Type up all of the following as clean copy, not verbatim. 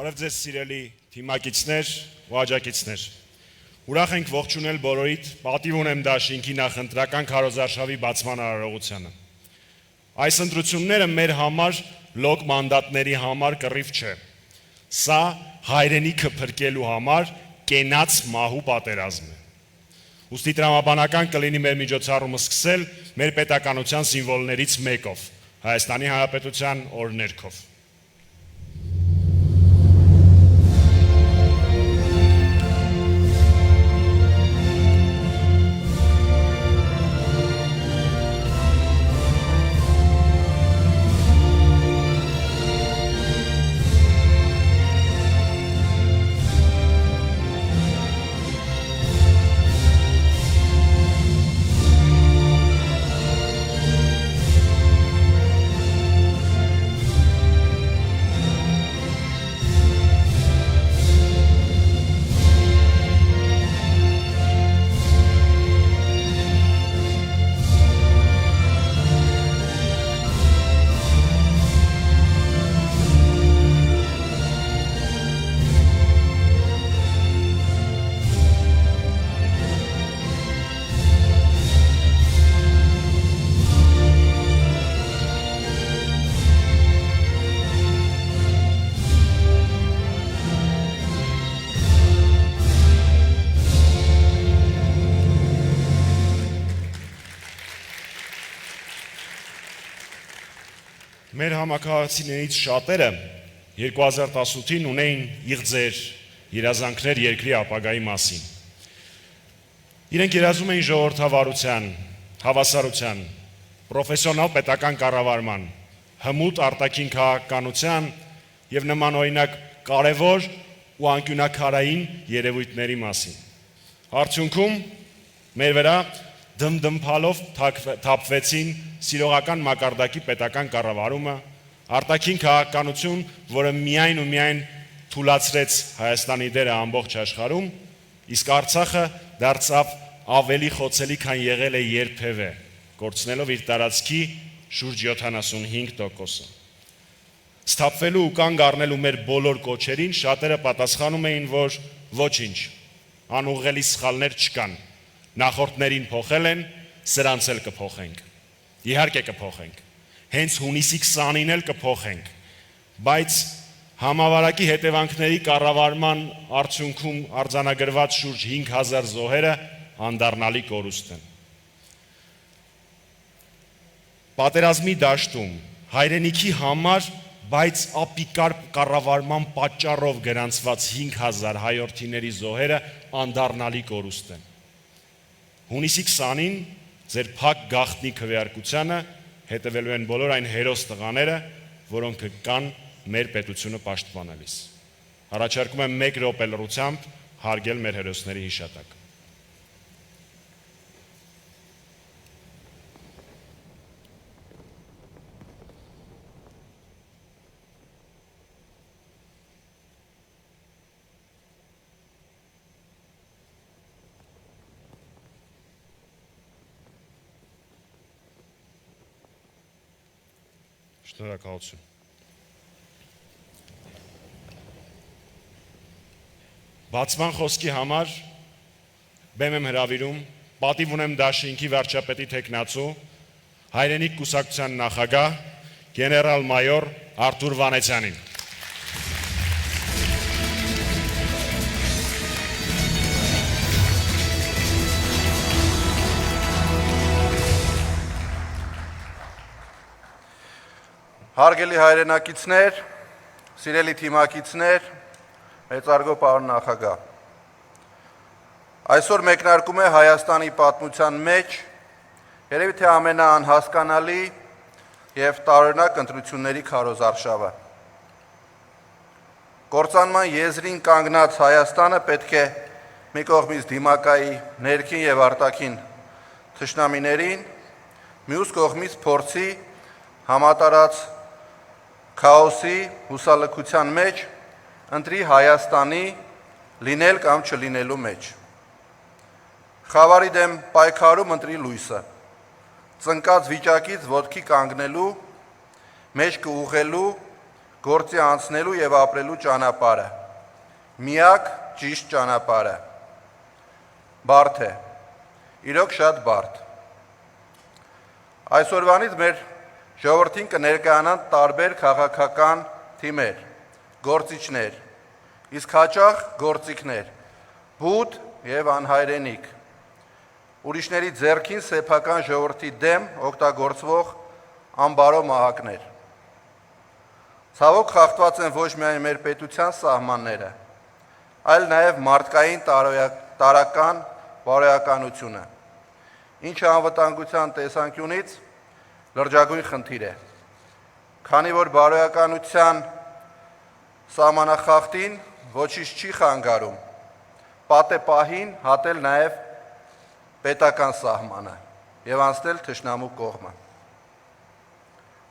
Բարև ձեզ սիրելի թիմակիցներ ու աջակիցներ։ Ուրախ ենք ողջունել բոլորիդ, պատիվ ունեմ դաշինքի նախընտրական քարոզարշավի բացման արարողությանը։ Այս ընտրությունները մեր համար լոկ մանդատների համար կռիվ չէ։ Սա հայրենիքը փրկելու համար կենաց մահու պատերազմ է։ Ուստի տրամաբանական կլինի մեր միջոցառումը սկսել մեր պետականության սիմվոլներից մեկով՝ Հայաստանի Հանրապետության օրհներգով։ Մեր համակարգացիներից շատերը 2018-ին ունեին իղձեր, երազանքներ երկրի ապագայի մասին։ Իրենք երազում էին ժողովրդավարության, հավասարության, պրոֆեսիոնալ պետական կառավարման, հմուտ արտաքին քաղաքականության եւ նմանօրինակ կարևոր ու անկյունաքարային երևույթների մասին։ Արդյունքում մեր վրա դմդմփալով թափվեցին սիրողական մակարդակի պետական կառավարումը, արտաքին քաղաքականություն, որը միայն ու միայն թուլացրեց Հայաստանի դերը ամբողջ աշխարհում, իսկ Արցախը դարձավ ավելի խոցելի, քան եղել է երբևէ, կորցնելով իր տարածքի շուրջ 75%-ը։ Սթափվելու ու կանգ առնելու մեր բոլոր կոչերին շատերը պատասխանում էին, որ ոչինչ, անուղղելի սխալներ չկան, նախորդներին փոխել են, սրանց էլ կփոխենք։ Իհարկե կփոխենք, հենց հունիսի 20-ին էլ կփոխենք, բայց համավարակի հետևանքների կառավարման արդյունքում արձանագրված շուրջ 5000 զոհերը անդառնալի կորուստ են։ Պատերազմի դաշտում հայրենիքի համար, բայց ապիկար կառավարման պատճառով գրանցված 5000 հայրենիների զոհերը անդառնալի կորուստ են։ Հունիսի 20-ին ձեր փակ գաղտնի քվեարկությանը հետևելու են բոլոր այն հերոս տղաները, որոնք կան մեր պետությունը պաշտպանելիս։ Առաջարկում եմ 1 րոպե լռությամբ հարգել մեր հերոսների հիշատակը։ Շնորհակալություն։ Բացման խոսքի համար բեմ եմ հրավիրում, պատիվ ունեմ դաշինքի վարչապետի թեկնածու, հայրենիք կուսակցության նախագահ, գեներալ-մայոր Արթուր Վանեցյանին։ Հարգելի հայրենակիցներ, սիրելի թիմակիցներ, մեծարգո պարոն նախագահ։ Այսօր մեկնարկում է Հայաստանի պատմության մեջ երևի թե ամենաանհասկանալի եւ տարօրինակ ընտրությունների քարոզարշավը։ Կործանման եզրին կանգնած Հայաստանը պետք է մի կողմից դիմակայի ներքին եւ արտաքին թշնամիներին, մյուս կողմից փորձի համատարած քաոսի հուսալքության մեջ ընտրի Հայաստանի լինել կամ չլինելու մեջ։ Խավարի դեմ պայքարում ընտրի լույսը, ծնկած վիճակից ոտքի կանգնելու, մեջքը ուղղելու, գործի անցնելու եւ ապրելու ճանապարհը։ Միակ ճիշտ ճանապարհը։ Բարդ է։ Իրոք շատ բարդ։ Այսօրվանից մեր ժողովրդին կներկայանան տարբեր քաղաքական թիմեր, գործիչներ, իսկ հաճախ գործիքներ, բութ եւ անհայրենիք։ Ուրիշների ձեռքին սեփական ժողովրդի դեմ օգտագործվող անբարո մահակներ։ Ցավոք խախտված են ոչ միայն մեր պետության սահմանները, այլ նաև մարդկային տարական բարոյականությունը, ինչը անվտանգության տեսանկյունից լրջագույն խնդիր է, քանի որ բարոյականության սահմանախախտին ոչինչ չի խանգարում, պատե պահին հատել նաև պետական սահմանը եւ անցնել թշնամու կողմը։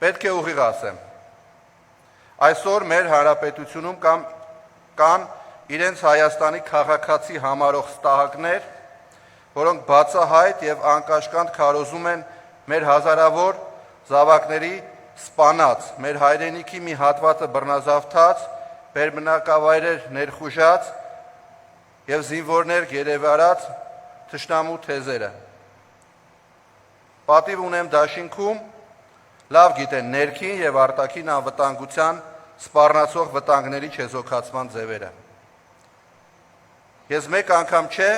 Պետք է ուղիղ ասեմ, այսօր մեր հանրապետությունում կան իրենց Հայաստանի քաղաքացի համարող ստահակներ, որոնք բացահայտ եւ անկաշկանդ քարոզում են մեր հազարավոր զավակների սպանած, մեր հայրենիքի մի հատվածը բռնազավթած, բերմնակավայրեր ներխուժած եւ զինվորներ գերեվարած թշնամու թեզերը։ Պատիվ ունեմ դաշինքում, լավ գիտեն ներքին եւ արտաքին անվտանգության սպառնացող վտանգների չեզոքացման ձևերը։ Ես մեկ անգամ չէ,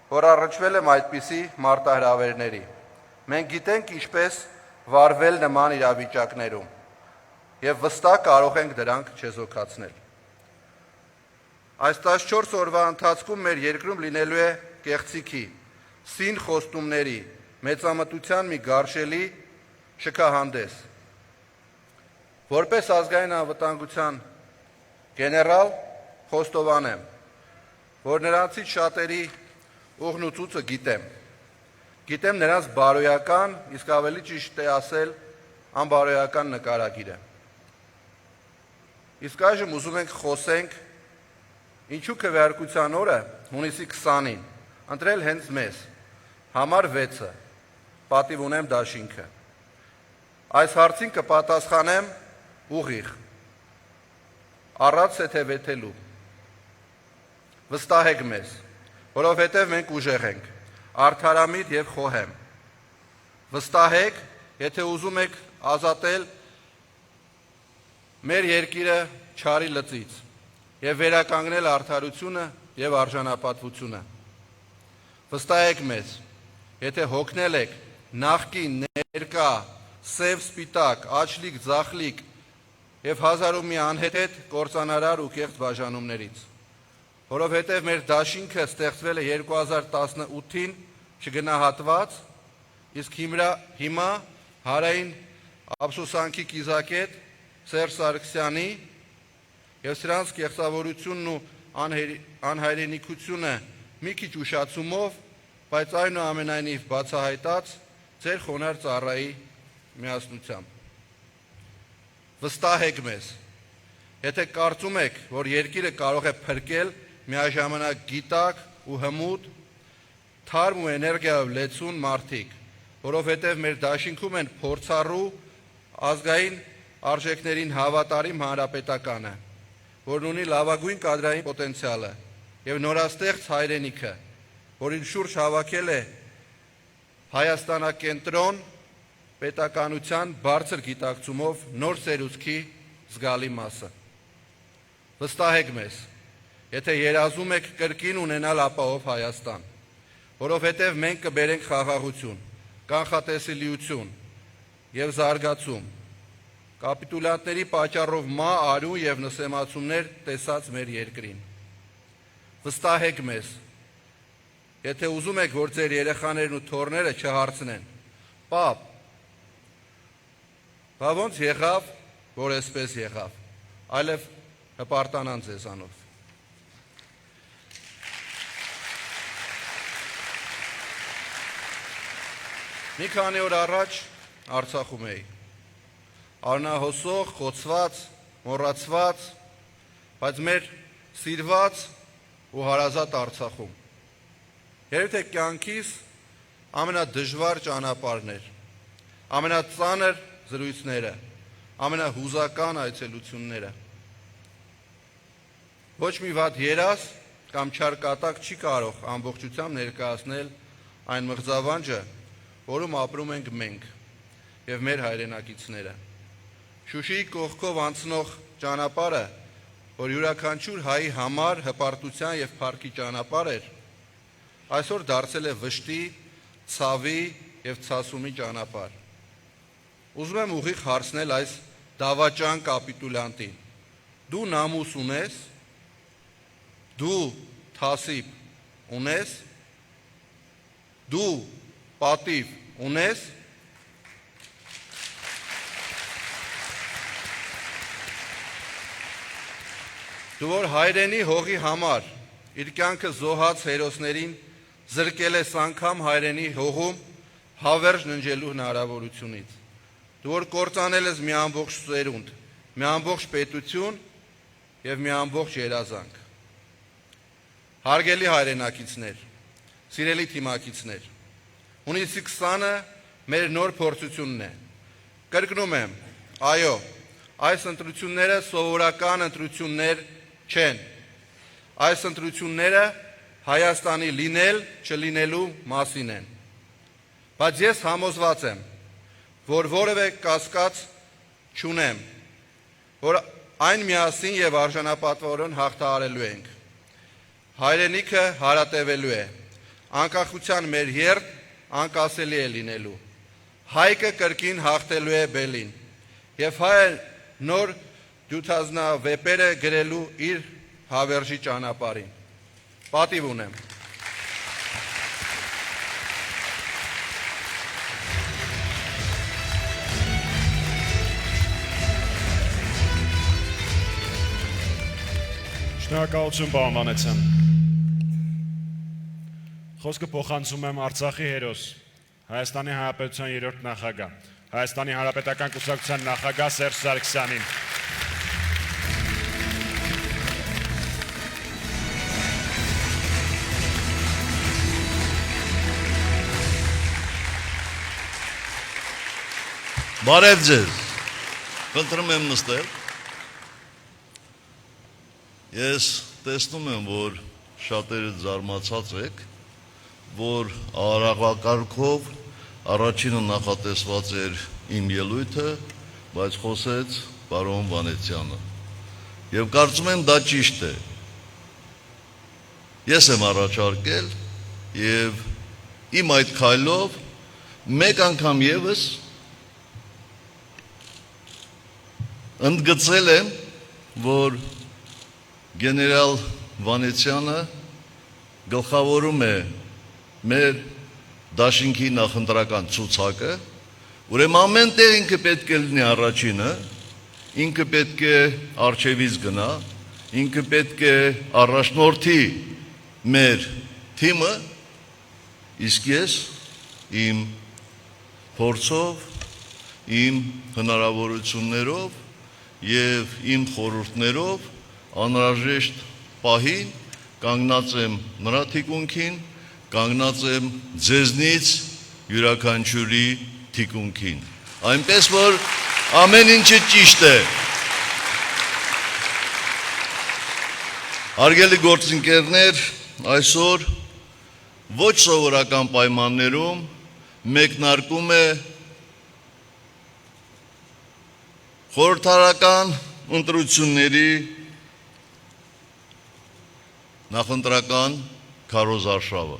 որ առնչվել եմ այդպիսի մարտահրավերների։ Մենք գիտենք ինչպես վարվել նման իրավիճակներում եւ վստահ կարող ենք դրանք չեզոքացնել։ Այս 14 օրվա ընթացքում մեր երկրում լինելու է կեղծիքի, սին խոստումների, մեծամտության մի գարշելի շքահանդես։ Որպես ազգային անվտանգության գեներալ խոստովանեմ, որ նրանցից շատերի ուղն ու ծուծը գիտեմ։ Գիտեմ նրանց բարոյական, իսկ ավելի ճիշտ է ասել, անբարոյական նկարագիրը։ Իսկ այժմ ուզում ենք խոսենք ինչու քվեարկության օրը հունիսի 20-ին ընտրել հենց մեզ, համար 6-ը, պատիվ ունեմ դաշինքը։ Այս հարցին կպատասխանեմ ուղիղ, առանց սեթևեթելու։ Վստահեք մեզ, որովհետև մենք ուժեղ ենք, արդարամիտ եւ խոհեմ։ Վստահեք, եթե ուզում եք ազատել մեր երկիրը չարի լծից եւ վերականգնել արդարությունը եւ արժանապատվությունը։ Վստահեք մեզ, եթե հոգնել եք նախկին, ներկա, սև սպիտակ, աչլիկ, ձախլիկ եւ հազար ու մի անհետ կործանարար ու կեղծ բաժանումներից, որովհետեւ մեր դաշինքը ստեղծվել է 2018-ին չգնահատված, իսկ հիմա հարային ափսոսանքի կիզակետ Սերժ Սարգսյանի եւ սրանց կեղծավորությունն ու անհայրենիքությունը մի քիչ ուշացումով, բայց այնուամենայնիվ բացահայտած ձեր խոնարհ ծառայի միասնությամբ։ Վստահեք մեզ, եթե կարծում եք, որ երկիրը կարող է փրկել միաժամանակ գիտակ ու հմուտ, թարմ ու էներգիայով լեցուն մարդիկ, որովհետև մեր դաշինքում են փորձառու ազգային արժեքներին հավատարիմ հանրապետականը, որն ունի լավագույն կադրային պոտենցիալը եւ նորաստեղծ հայրենիքը, որին շուրջ հավաքել է Հայաստանակենտրոն պետականության բարձր գիտակցումով նոր սերուցքի զգալի մասը։ Վստահեք մեզ, եթե երազում եք կրկին ունենալ ապահով Հայաստան, որովհետև մենք կբերենք խաղաղություն, կանխատեսելիություն եւ զարգացում, կապիտուլյանտների պատճառով արու եւ նսեմացումներ տեսած մեր երկրին։ Վստահեք մեզ, եթե ուզում եք, որ ձեր երեխաներն ու թոռները չհարցնեն, պապ, բա ոնց եղավ, որ այսպես եղավ, այլև հպարտանան ձեզանով։ Մի քանի օր առաջ Արցախում էի, արնահոսող, խոցված, մոռացված, բայց մեր սիրված ու հարազատ Արցախում։ Երբ թե կյանքիս ամենադժվար ճանապարհներ, ամենածանր զրույցները, ամենահուզական այցելությունները։ Ոչ մի վատ երազ կամ չար կատակ չի կարող ամբողջությամբ ներկայացնել այն մղձավանջը, որում ապրում ենք մենք եւ մեր հայրենակիցները։ Շուշիի կողքով անցնող ճանապարհը, որ յուրաքանչյուր հայի համար հպարտության եւ փառքի ճանապարհ էր, այսօր դարձել է վշտի, ցավի եւ ցասումի ճանապարհ։ Ուզում եմ ուղիղ հարցնել այս դավաճան կապիտուլյանտին. դու նամուս ունես, դու թասիբ ունես, դու պատիվ ունես, դու որ հայրենի հողի համար իր կյանքը զոհած հերոսներին զրկել ես անգամ հայրենի հողում հավերժ ննջելու հնարավորությունից, դու որ կործանել ես մի ամբողջ սերունդ, մի ամբողջ պետություն եւ մի ամբողջ երազանք։ Հարգելի հայրենակիցներ, սիրելի թիմակիցներ, հունիսի 20-ը մեր նոր փորձությունն է։ Կրկնում եմ, այո, այս ընտրությունները սովորական ընտրություններ չեն։ Այս ընտրությունները Հայաստանի լինել, չլինելու մասին են։ Բայց ես համոզված եմ, որ որևէ կասկած չունեմ, որ այն միասին եւ արժանապատվորեն հաղթահարելու ենք։ Հայրենիքը հարատևելու է, անկախության մեր երթ անկասելի է լինելու, հայկը կրկին հաղթելու է բելին, եւ հայը նոր դյութազնավեպերը գրելու իր հավերժի ճանապարհին։ Պատիվ ունեմ։ Շնորհակալություն, պարոն Վանեցյան։ Խոսքը փոխանցում եմ Արցախի հերոս, Հայաստանի Հանրապետության 3-րդ նախագահ, Հայաստանի Հանրապետական կուսակցության նախագահ Սերժ Սարգսյանին։ Բարև ձեզ, խնդրում եմ նստել, ես տեսնում եմ, որ շատերը զարմացած եք, որ արարողակարգով առաջինը նախատեսված էր իմ ելույթը, բայց խոսեց պարոն Վանեցյանը, և կարծում եմ դա ճիշտ է, ես եմ առաջարկել և իմ այդ քայլով մեկ անգամ ևս ընդգծել եմ, որ գեներալ Վանեցյանը գլխավորում է մեր դաշինքի նախընտրական ցուցակը, ուրեմն ամեն տեղ ինքը պետք է լինի առաջինը, ինքը պետք է առջևից գնա, ինքը պետք է առաջնորդի մեր թիմը, իսկ ես իմ փորձով, իմ հնարավորություններով և իմ խորհուրդներով անհրաժեշտ պահին կանգնած եմ նրա թիկունքին, կանգնած եմ ձեզնից յուրաքանչյուրի թիկունքին, այնպես որ ամեն ինչը ճիշտ է։ Հարգելի գործընկերներ, այսօր ոչ սովորական պայմաններում մեկնարկում է խորհրդարական ընտրությունների նախընտրական քարոզարշավը։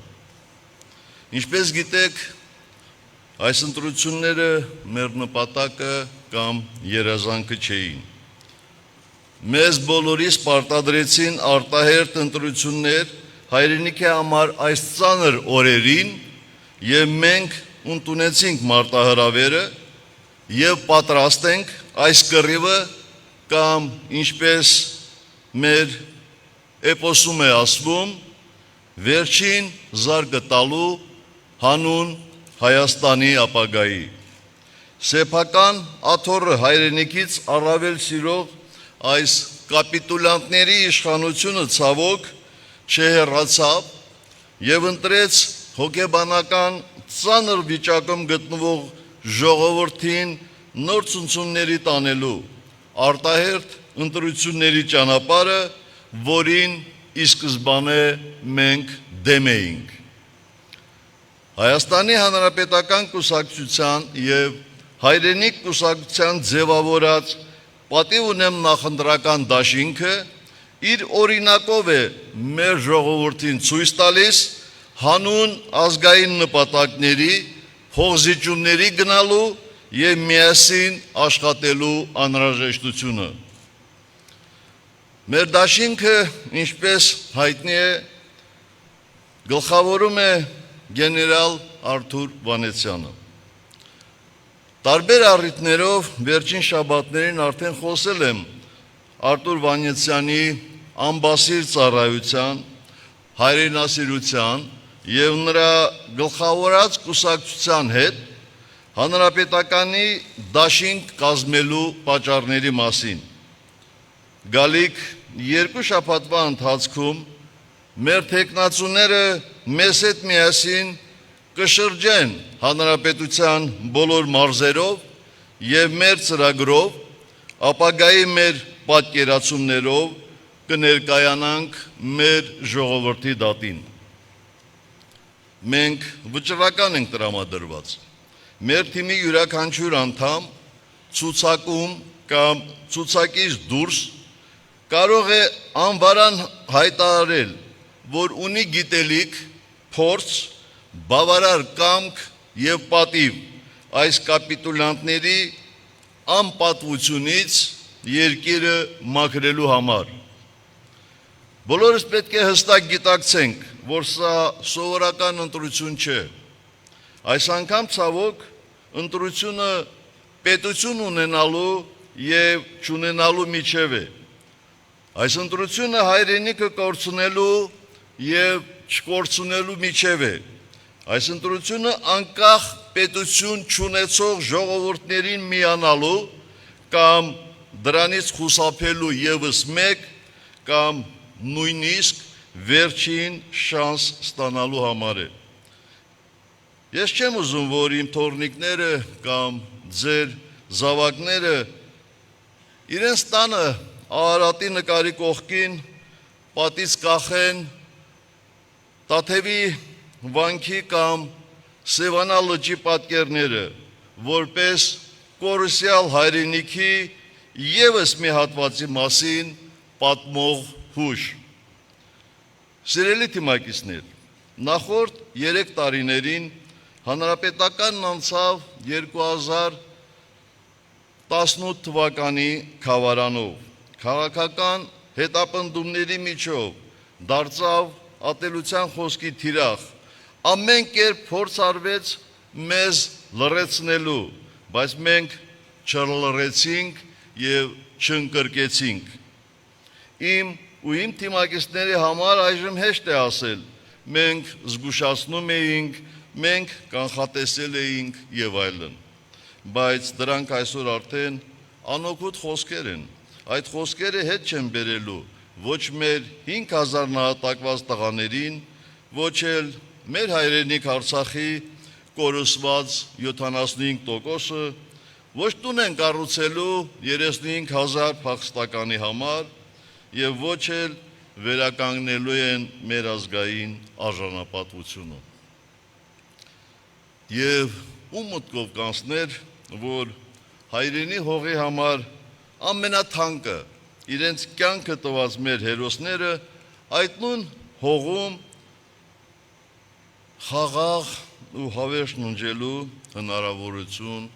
Ինչպես գիտեք, այս ընտրությունները մեր նպատակը կամ երազանքը չէին։ Մեզ բոլորիս պարտադրեցին արտահերթ ընտրություններ հայրենիքի համար այս ծանր օրերին և մենք ընդունեցինք մարտահրավերը և պատրաստ ենք այս կռիվը կամ ինչպես մեր էպոսում է ասվում, վերջին զարկը տալու հանուն Հայաստանի ապագայի։ Սեփական աթոռը հայրենիքից առավել սիրող այս կապիտուլյանտների իշխանությունը ցավոք չհեռացավ և ընտրեց հոգեբանական ծանր վիճակում գտնվող ժողովրդին նոր ցնցումների տանելու արտահերթ ընտրությունների ճանապարհը, որին ի սկզբանե մենք դեմ էինք։ Հայաստանի Հանրապետական կուսակցության եւ Հայրենիք կուսակցության ձևավորած պատիվ ունեմ նախընտրական դաշինքը իր օրինակով է մեր ժողովրդին ցույց տալիս հանուն ազգային նպատակների, փոխզիջումների գնալու եւ միասին աշխատելու անհրաժեշտությունը։ Մեր դաշինքը, ինչպես հայտնի է, գլխավորում է գեներալ Արթուր Վանեցյանը։ Տարբեր առիթներով վերջին շաբաթներին արդեն խոսել եմ Արթուր Վանեցյանի ամբասիր ծառայության, հայրենասիրության եւ նրա գլխավորած կուսակցության հետ հանրապետականի դաշինք կազմելու պատճառների մասին։ Գալիք երկու շաբաթվա ընթացքում մեր թեկնածուները մեզ հետ միասին կշրջեն հանրապետության բոլոր մարզերով եւ մեր ծրագրով, ապագայի մեր պատկերացումներով կներկայանանք մեր ժողովրդի դատին։ Մենք վճռական ենք տրամադրված։ Մեր թիմի յուրաքանչյուր անդամ ցուցակում կամ ցուցակից դուրս կարող է անվարան հայտարարել, որ ունի գիտելիք, փորձ, բավարար կամք եւ պատիվ այս կապիտուլյանտների անպատվությունից երկիրը մաքրելու համար։ Բոլորս պետք է հստակ գիտակցենք, որ սա սովորական ընտրություն չէ։ Այս անգամ ցավոք ընտրությունը պետություն ունենալու եւ չունենալու միջև է։ Այս ընտրությունը հայրենիքը կորցնելու եւ չկորցնելու միջև է։ Այս ընտրությունը անկախ պետություն չունեցող ժողովուրդներին միանալու կամ դրանից խուսափելու եւս մեկ կամ նույնիսկ վերջին շանս ստանալու համար է։ Ես չեմ ուզում, որ իմ թորնիկները կամ ձեր զավակները իրենց տանը Արարատի նկարի կողքին պատից կախեն Տաթևի վանքի կամ Սևանա լճի պատկերները, որպես կորուսյալ հայրենիքի եւս մի հատվածի մասին պատմող հուշ։ Սիրելի թիմակիցներ, նախորդ 3 տարիներին հանրապետականն անցավ 2018 թվականի խավարանով, քաղաքական հետապնդումների միջով դարձավ ատելության խոսքի թիրախ, ամեն կերպ փորձ արվեց մեզ լռեցնելու, բայց մենք չլռեցինք եւ չընկրկեցինք։ Իմ ու իմ թիմակիցների համար այժմ հեշտ է ասել, մենք զգուշացնում էինք, մենք կանխատեսել էինք եւ այլն, բայց դրանք այսօր արդեն անօգուտ խոսքեր են։ Այդ խոսքերը հետ չեն բերելու ոչ մեր 5000 նահատակված տղաներին, ոչ էլ մեր հայրենիք Արցախի կորուսված 75%-ը, ոչ տուն են կառուցելու 35000 փախստականի համար եւ ոչ էլ վերականգնելու են մեր ազգային արժանապատվությունը։ Եվ ում մտքով կանցներ, որ հայրենի հողի համար ամենաթանկը իրենց կյանքը տված մեր հերոսները այդ նույն հողում խաղաղ ու հավերժ ննջելու հնարավորություն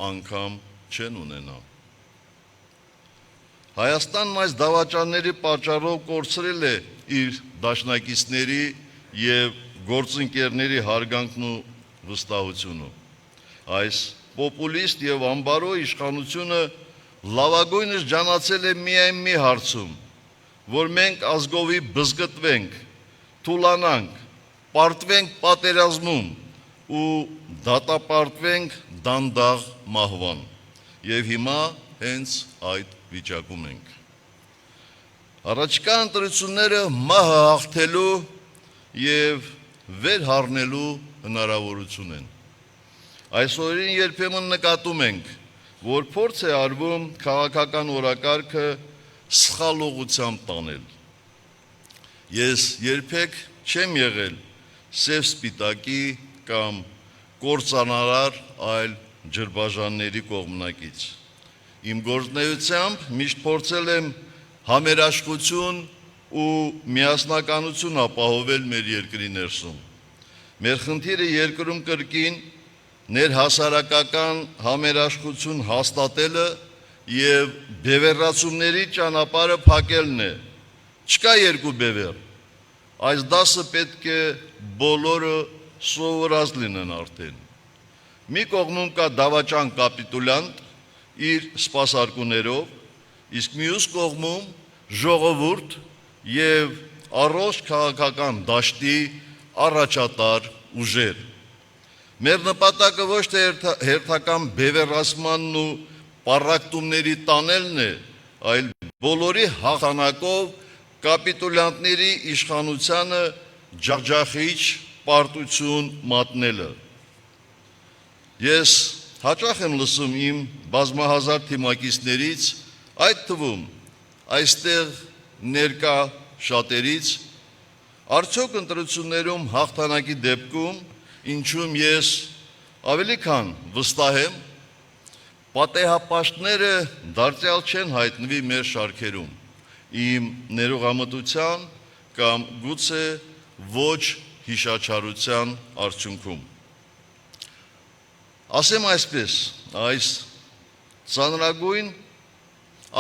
անգամ չեն ունենա։ Հայաստանն այս դավաճանների պատճառով կորցրել է իր դաշնակիցների եւ գործընկերների հարգանքն ու վստահությունը։ Այս պոպուլիստ եւ ամբարո իշխանությունը լավագույնս ջանացել է միայն մի հարցում, որ մենք ազգովի բզգտվենք, թուլանանք, պարտվենք պատերազմում ու դատապարտվենք դանդաղ մահվան։ Եվ հիմա հենց այդ վիճակում ենք։ Առաջկա ընտրությունները մահը հաղթելու եւ վեր հառնելու հնարավորություն են։ Այսօրին երբեմն նկատում ենք, որ փորձ է արվում քաղաքական օրակարգը սխալ ուղղությամբ տանել։ Ես երբեք չեմ եղել սև սպիտակի կամ կործանարար այլ ջրբաժանների կողմնակից։ Իմ գործունեությամբ միշտ փորձել եմ համերաշխություն ու միասնականություն ապահովել մեր երկրի ներսում։ Մեր խնդիրը երկրում կրկին ներհասարակական համերաշխություն հաստատելը եւ բևեռացումների ճանապարհը փակելն է։ Չկա երկու բևեռ։ Այս դասը պետք է բոլորը սովորած լինեն արդեն։ Մի կողմում կա դավաճան կապիտուլյանտ իր սպասարկուներով, իսկ մյուս կողմում ժողովուրդ եւ առողջ քաղաքական դաշտի առաջատար ուժեր։ Մեր նպատակը ոչ թե հերթական բևեռացմանն ու պառակտումների տանելն է, այլ բոլորի հաղթանակով կապիտուլյանտների իշխանությանը ջախջախիչ պարտություն մատնելը։ Ես հաճախ եմ լսում իմ բազմահազար թիմակիցներից, այդ թվում այստեղ ներկա շատերից, արդյոք ընտրություններում հաղթանակի դեպքում, ինչում ես ավելի քան վստահ եմ, պատեհապաշտները դարձյալ չեն հայտնվի մեր շարքերում, իմ ներողամտության կամ գուցե ոչ հիշաչարության արդյունքում։ Ասեմ այսպես, այս ծանրագույն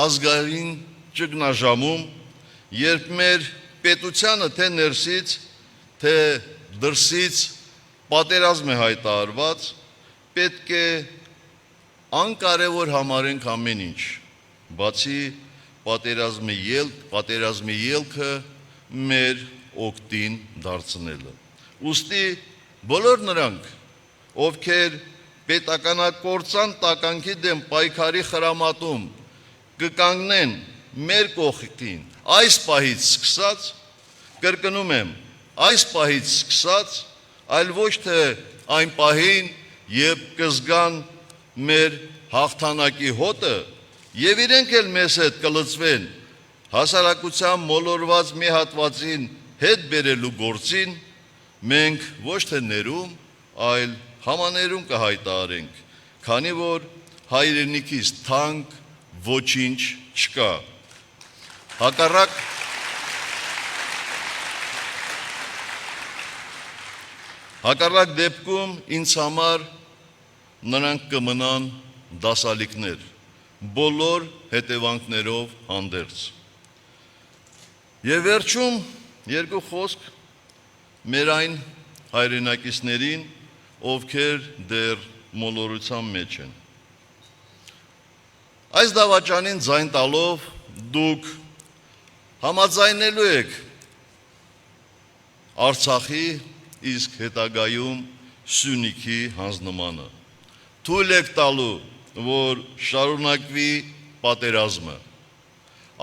ազգային ճգնաժամում, երբ մեր պետությանը թե ներսից, թե դրսից պատերազմ է հայտարարված, պետք է անկարևոր համարենք ամեն ինչ, բացի պատերազմի ելքը մեր օգտին դարձնելը։ Ուստի բոլոր նրանք, ովքեր պետականակործան տականքի դեմ պայքարի խրամատում կկանգնեն մեր կողքին այս պահից սկսած, կրկնում եմ, այս պահից սկսած, այլ ոչ թե այն պահին, երբ կզգան մեր հաղթանակի հոտը եւ իրենք էլ մեզ հետ կլծվեն հասարակության մոլորված մի հատվածին հետ բերելու գործին, մենք ոչ թե ներում, այլ համաներում կհայտարարենք, քանի որ հայրենիքից թանկ ոչինչ չկա։ Հակառակ դեպքում ինձ համար նրանք կմնան դասալիքներ, բոլոր հետևանքներով հանդերձ։ Եվ վերջում երկու խոսք մեր այն հայրենակիցներին, ովքեր դեռ մոլորության մեջ են։ Այս դավաճանին ձայն տալով դուք համաձայնելու եք Արցախի, իսկ հետագայում Սյունիքի հանձնմանը։ Թույլ եք տալու, որ շարունակվի պատերազմը։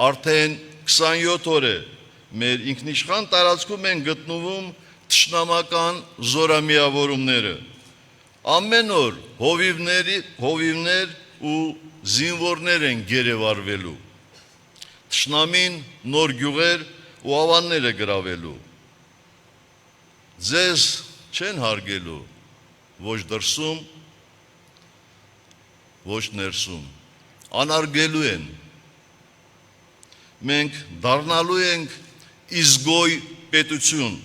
Արդեն 27 օր է մեր ինքնիշխան տարածքում են գտնվում թշնամական զորամիավորումները։ Ամեն օր հովիվներ ու զինվորներ են գերեվարվելու։ Թշնամին նոր գյուղեր ու ավաններ է գրավելու։ Ձեզ չեն հարգելու ոչ դրսում, ոչ ներսում, անարգելու են։ Մենք դառնալու ենք իզգոյ պետություն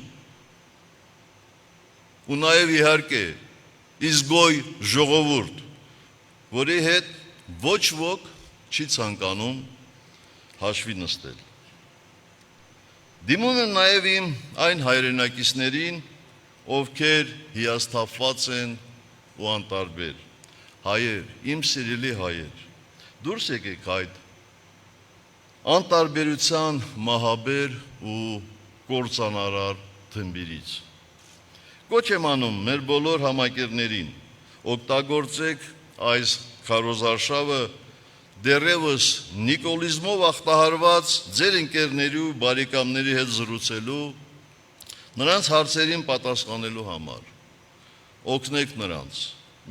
ու նաև իհարկե իզգոյ ժողովուրդ, որի հետ ոչ ոք չի ցանկանում հաշվի նստել։ Դիմում եմ նաև իմ այն հայրենակիցներին, ովքեր հիասթափված են ու անտարբեր։ Հայեր, իմ սիրելի հայեր, դուրս եկեք այդ անտարբերության մահաբեր ու կործանարար թմբիրից։ Կոչ եմ անում մեր բոլոր համակերներին, օգտագործեք այս քարոզարշավը դեռևս նիկոլիզմով ախտահարված ձեր ընկերների ու բարեկամների հետ զրուցելու, նրանց հարցերին պատասխանելու համար։ Օգնեք նրանց,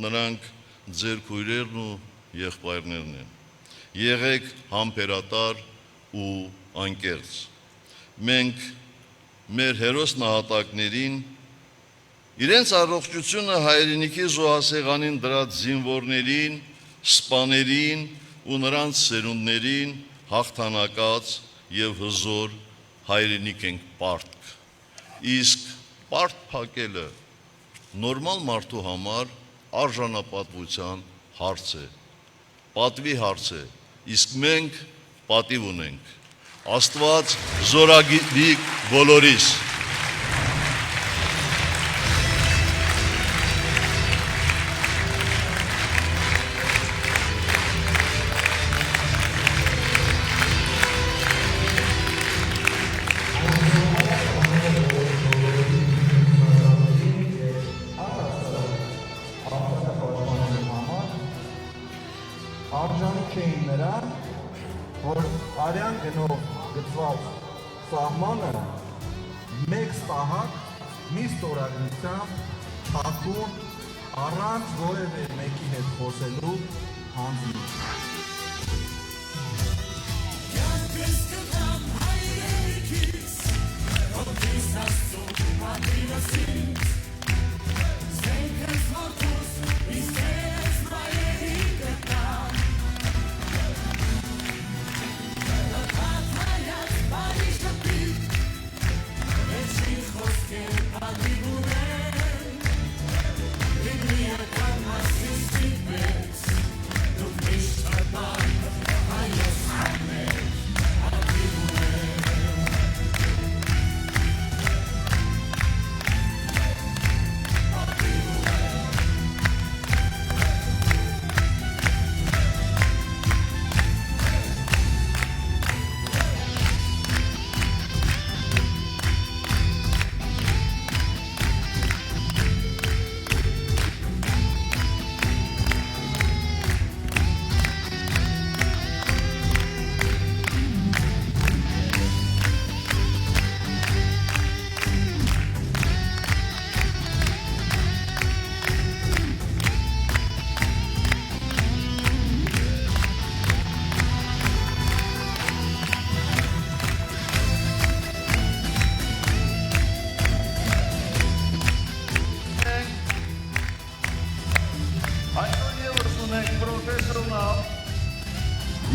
նրանք ձեր քույրերն ու եղբայրներն են։ Եղեք համբերատար ու անկեղծ։ Մենք մեր հերոս նահատակներին իրենց առողջությունը հայրենիքի զոհասեղանին դրած զինվորներին, սպաներին ու նրանց սերունդներին հաղթանակած եւ հզոր հայրենիք ենք պարտք։ Իսկ պարտ փակելը նորմալ մարդու համար արժանապատվության հարց է, պատվի հարց է, իսկ մենք պատիվ ունենք։ Աստված զորագիտի բոլորիս։ Արժանիք էին նրան, որ արյան գնով գծված սահմանը մեկ ստահակ մի ստորագրությամբ թաքուն առանց որևէ մեկի հետ խոսելու հանձնի։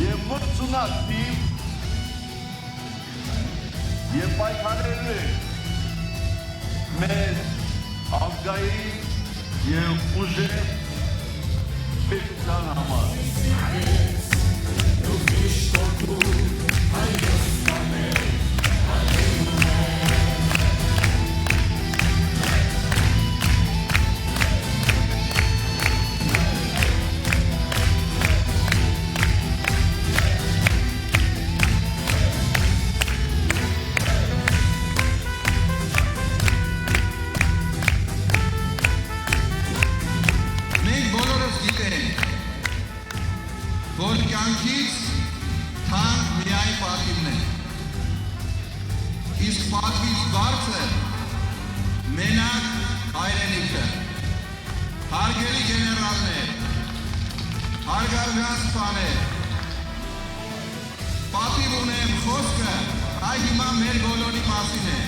Եվ մրցունակտիվ և պայքարելու է մեր ազգային և ուժեղ պետության համար։ Որ կյանքից թանկ միայն պատիվն է, իսկ պատվից բարձր մենակ հայրենիքը, հարգելի գեներալներ, հարգարժան սպաներ, պատիվ ունեմ խոսքը, այ հիմա մեր բոլորի մասին է։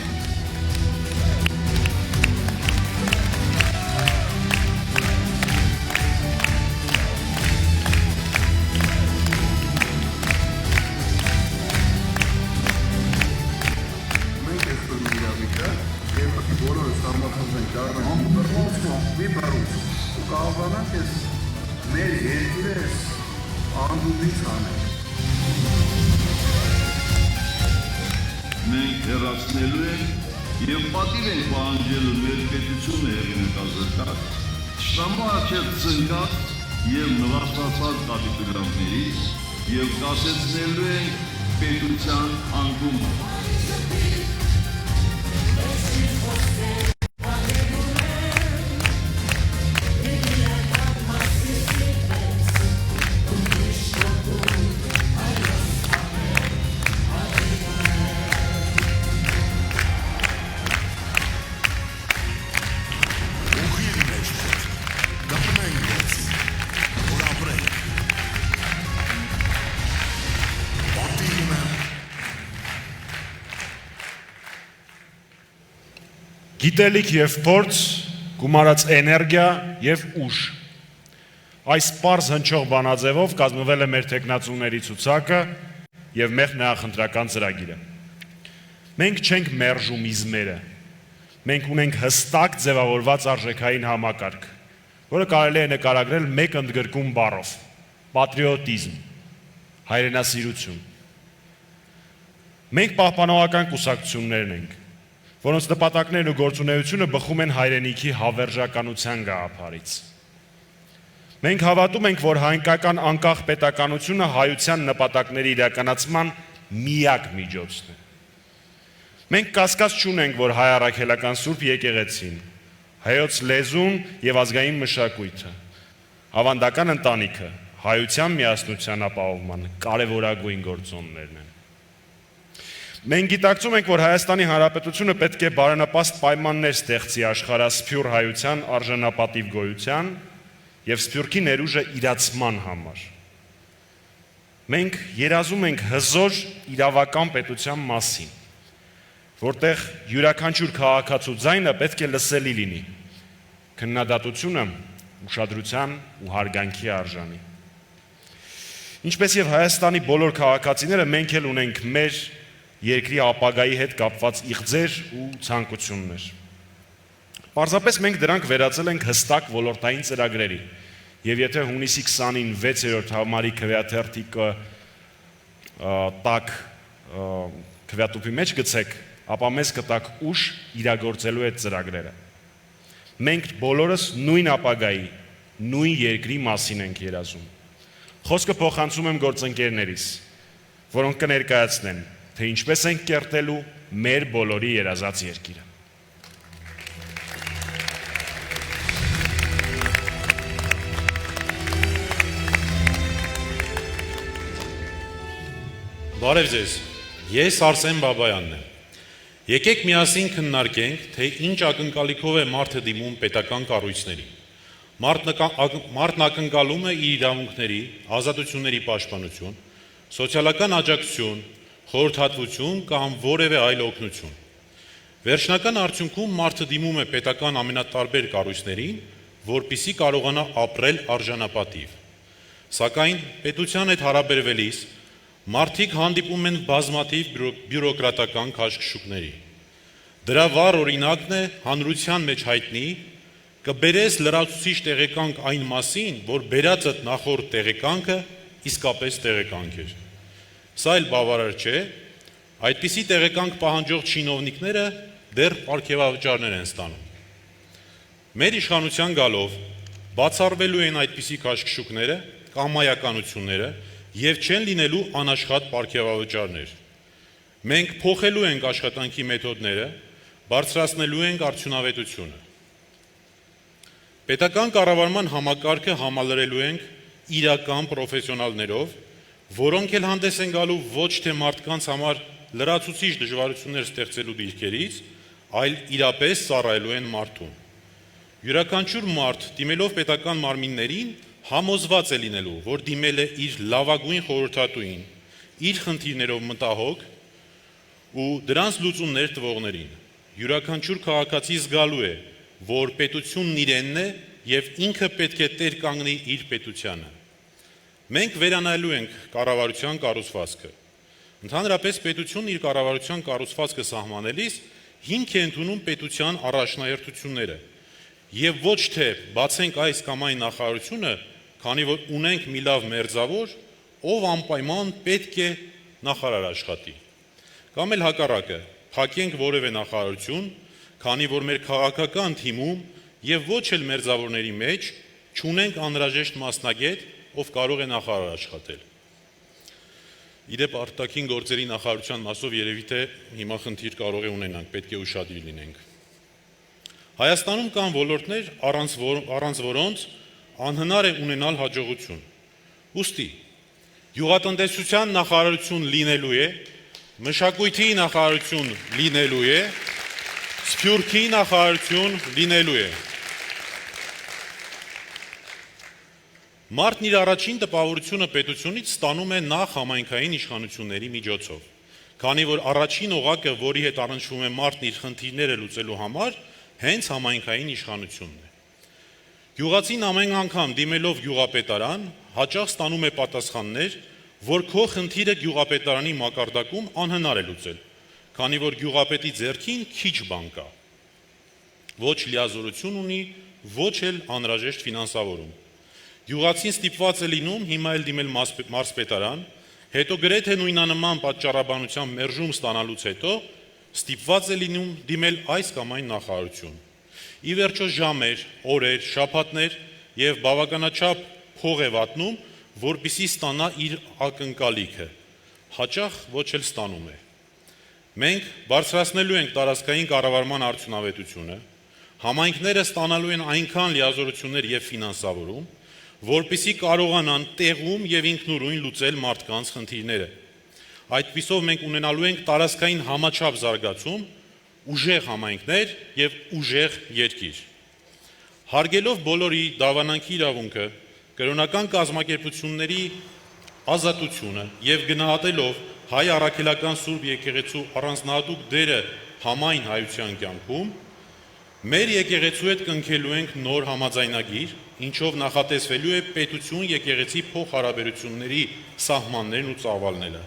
մի բառուց ու կարողանանք ես մեր երկիրը անդունդից անել։ Մենք հեռացնելու ենք և պատիվ ենք պահանջելու մեր պետությունը հեղինակազրկած, շտամու առջև ծնկած և նվաստացած կապիտուլյանտներից և կասեցնելու ենք պետության անկումը։ գիտելիք եւ փորձ, գումարած էներգիա եւ ուժ։ Այս պարզ հնչող բանաձևով կազմվել է մեր տեխնացուների ցուցակը եւ մեր նախընտրական ծրագիրը։ Մենք չենք մերժում իզմերը։ Մենք ունենք հստակ ձևավորված արժեքային համակարգ, որը կարելի է նկարագրել մեկ ընդգրկում բառով՝ պատրիոտիզմ, հայրենասիրություն։ Մենք պահպանողական կուսակցություններն ենք, որոնց նպատակներն ու գործունեությունը բխում են հայրենիքի հավերժականության գաղափարից։ Մենք հավատում ենք, որ հայկական անկախ պետականությունը հայության նպատակների իրականացման միակ միջոցն է։ Մենք կասկած չունենք, որ հայ առաքելական Սուրբ եկեղեցին, հայոց լեզուն եւ ազգային մշակույթը, ավանդական ընտանիքը հայության միասնության ապահովման կարևորագույն գործոններն են։ Մենք գիտակցում ենք, որ Հայաստանի Հանրապետությունը պետք է բարենպաստ պայմաններ ստեղծի աշխարհասփյուռ հայության արժանապատիվ գոյության եւ սփյուռքի ներուժը իրացման համար։ Մենք երազում ենք հզոր իրավական պետության մասին, որտեղ յուրաքանչյուր քաղաքացու ձայնը պետք է լսելի լինի, քննադատությունը ուշադրության ու հարգանքի արժանի։ Ինչպես եւ Հայաստանի բոլոր քաղաքացիները, մենք էլ ունենք մեր երկրի ապագայի հետ կապված իղձեր ու ցանկություններ։ Պարզապես մենք դրանք վերածել ենք հստակ ոլորտային ծրագրերի, եւ եթե հունիսի 20-ին 6-րդ համարի քվեաթերթիկը տակ քվեատուփի մեջ գցեք, ապա մեզ կտակ ուշ իրագործելու այդ ծրագրերը։ Մենք բոլորս նույն ապագայի, նույն երկրի մասին ենք երազում։ Խոսքը փոխանցում եմ գործընկերներիս, որոնք կներկայացնեն, թե ինչպես ենք կերտելու մեր բոլորի երազած երկիրը։ Բարև ձեզ, ես Արսեն Բաբայանն եմ։ Եկեք միասին քննարկենք, թե ինչ ակնկալիքով է մարդը դիմում պետական կառույցների։ Մարդն ակնկալում է իր իրավունքների, ազատությունների պաշտպանություն, սոցիալական աջակցություն, խորհրդատվություն կամ որևէ այլ օգնություն։ Վերջնական արդյունքում մարդը դիմում է պետական ամենատարբեր կառույցներին, որպեսզի կարողանա ապրել արժանապատիվ։ Սակայն պետության հետ հարաբերվելիս մարդիկ հանդիպում են բազմաթիվ բյուրոկրատական քաշքշուկների։ Դրա վառ օրինակն է հանրության մեջ հայտնի կբերես լրացուցիչ տեղեկանք այն մասին, որ բերածդ նախորդ տեղեկանքը իսկապես տեղեկանք էր։ Սա էլ բավարար չէ, այդպիսի տեղեկանք պահանջող չինովնիկները դեռ պարգևավճարներ են ստանում։ Մեր իշխանության գալով բացառվելու են այդպիսի քաշքշուկները, կամայականությունները եւ չեն լինելու անաշխատ պարգևավճարներ։ Մենք փոխելու ենք աշխատանքի մեթոդները, բարձրացնելու ենք արդյունավետությունը։ Պետական կառավարման համակարգը համալրելու ենք իրական պրոֆեսիոնալներով, որոնք էլ հանդես են գալու ոչ թե մարդկանց համար լրացուցիչ դժվարություններ ստեղծելու դիրքերից, այլ իրապես ծառայելու են մարդուն։ Յուրաքանչյուր մարդ դիմելով պետական մարմիններին համոզված է լինելու, որ դիմել է իր լավագույն խորհրդատուին, իր խնդիրներով մտահոգ ու դրանց լուծումներ տվողներին։ Յուրաքանչյուր քաղաքացի զգալու է, որ պետությունն իրենն է եւ ինքը պետք է տեր կանգնի իր պետությանը։ Մենք վերանայելու ենք կառավարության կառուցվածքը։ Ընդհանրապես պետությունն իր կառավարության կառուցվածքը սահմանելիս հիմք է ընդունում պետության առաջնահերթությունները եւ ոչ թե բացենք այս կամ այն նախարարությունը, քանի որ ունենք մի լավ մերձավոր, ով անպայման պետք է նախարար աշխատի։ Կամ էլ հակառակը, փակենք որևէ նախարարություն, քանի որ մեր քաղաքական թիմում եւ ոչ էլ մերձավորների մեջ չունենք անհրաժեշտ մասնագետ, ով կարող է նախարար աշխատել։ Իդեպ արտաքին գործերի նախարարության մասով երևի թե հիմա խնդիր կարող է ունենանք, պետք է ուշադիր լինենք։ Հայաստանում կան ոլորտներ, առանց որոնց անհնար է ունենալ հաջողություն։ Ուստի գյուղատնտեսության նախարարություն լինելու է, մշակույթի նախարարություն լինելու է, սփյուռքի նախարարություն լինելու է։ Մարդն իր առաջին տպավորությունը պետությունից ստանում է նախ համայնքային իշխանությունների միջոցով, քանի որ առաջին օղակը, որի հետ առնչվում է մարդն իր խնդիրները լուծելու համար, հենց համայնքային իշխանությունն է։ Գյուղացին ամեն անգամ դիմելով գյուղապետարան հաճախ ստանում է պատասխաններ, որ քո խնդիրը գյուղապետարանի մակարդակում անհնար է լուծել, քանի որ գյուղապետի ձեռքին քիչ բան կա։ Ոչ լիազորություն ունի, ոչ էլ անհրաժեշտ ֆինանսավորում։ Գյուղացին ստիպված է լինում հիմա էլ դիմել մարզպետարան, հետո գրեթե նույնանման պատճառաբանությամբ մերժում ստանալուց հետո ստիպված է լինում դիմել այս կամ այն նախարարություն։ Ի վերջո ժամեր, օրեր, շաբաթներ եւ բավականաչափ փող է վատնում, որպեսզի ստանա իր ակնկալիքը, հաճախ ոչ էլ ստանում է։ Մենք բարձրացնելու ենք տարածքային կառավարման արդյունավետությունը, համայնքները ստանալու են այնքան լիազորություններ եւ ֆինանսավորում, որպեսզի կարողանան տեղում եւ ինքնուրույն լուծել մարդկանց խնդիրները։ Այդպիսով մենք ունենալու ենք տարածքային համաչափ զարգացում, ուժեղ համայնքներ եւ ուժեղ երկիր։ Հարգելով բոլորի դավանանքի իրավունքը, կրոնական կազմակերպությունների ազատությունը եւ գնահատելով հայ առաքելական Սուրբ եկեղեցու առանձնահատուկ դերը համայն հայության կյանքում, մեր եկեղեցու հետ կնքելու ենք նոր համաձայնագիր, ինչով նախատեսվելու է պետություն եկեղեցի փոխհարաբերությունների սահմաններն ու ծավալները։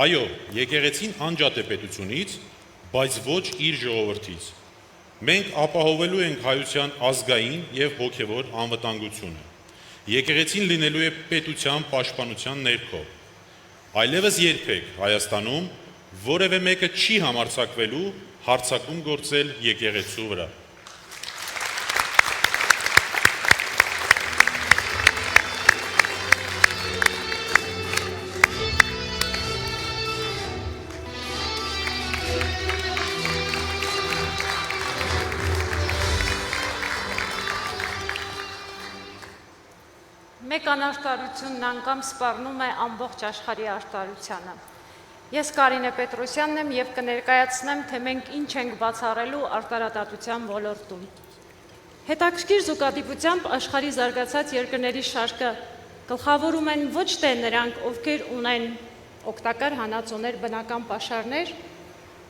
Այո, եկեղեցին անջատ է պետությունից, բայց ոչ իր ժողովրդից։ Մենք ապահովելու ենք հայության ազգային եւ հոգեվոր անվտանգությունը։ Եկեղեցին լինելու է պետության պաշտպանության ներքո։ Այլևս երբեք Հայաստանում որևէ մեկը չի համարձակվելու հարձակում գործել եկեղեցու վրա։ Մեկ անարդարությունն անգամ սպառնում է ամբողջ աշխարհի արտարությանը։ Ես Կարինե Պետրոսյանն եմ եւ կներկայացնեմ, թե մենք ինչ ենք բացառելու արտարադատության ոլորտում։ Հետաքրքիր զուգադիպությամբ աշխարհի զարգացած երկրների շարքը գլխավորում են ոչ թե նրանք, ովքեր ունեն օգտակար հանածոներ բնական պաշարներ,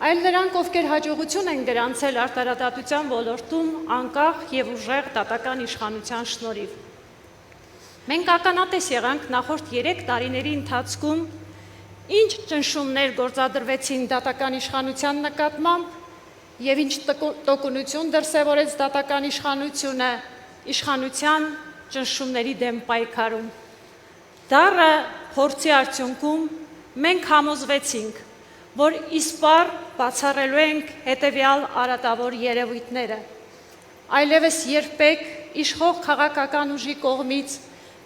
այլ նրանք, ովքեր հաջողություն են գրանցել արտարադատության ոլորտում անկախ եւ ուժեղ դատական իշխանության շնորհիվ։ Մենք ականատես եղանք նախորդ 3 տարիների ընթացքում ինչ ճնշումներ գործադրվեցին դատական իշխանության նկատմամբ եւ ինչ տոկունություն դրսեւորեց դատական իշխանությունը իշխանության ճնշումների դեմ պայքարում։ Դառը փորձի արդյունքում մենք համոզվեցինք, որ իսպառ բացառելու ենք հետեւյալ արատավոր երևույթները։ Այլևս երբեք իշխող քաղաքական ուժի կողմից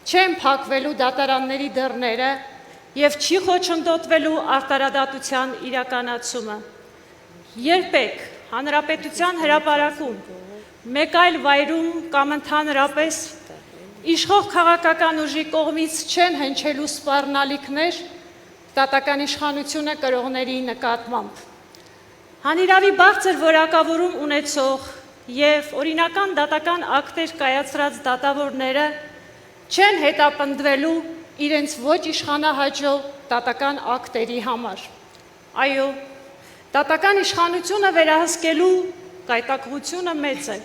չեն փակվելու դատարանների դռները եւ չի խոչընդոտվելու արտարադատության իրականացումը։ Երբեք հանրապետության հրապարակում, մեկ այլ վայրում կամ ընդհանրապես իշխող քաղաքական ուժի կողմից չեն հնչելու սպառնալիքներ դատական իշխանությունը կրողների նկատմամբ։ Հանիրավի բարձր որակավորում ունեցող եւ օրինական դատական ակտեր կայացրած դատավորները չեն հետապնդվելու իրենց ոչ իշխանահաջո դատական ակտերի համար։ Այո, դատական իշխանությունը վերահսկելու կայտակղությունը մեծ է,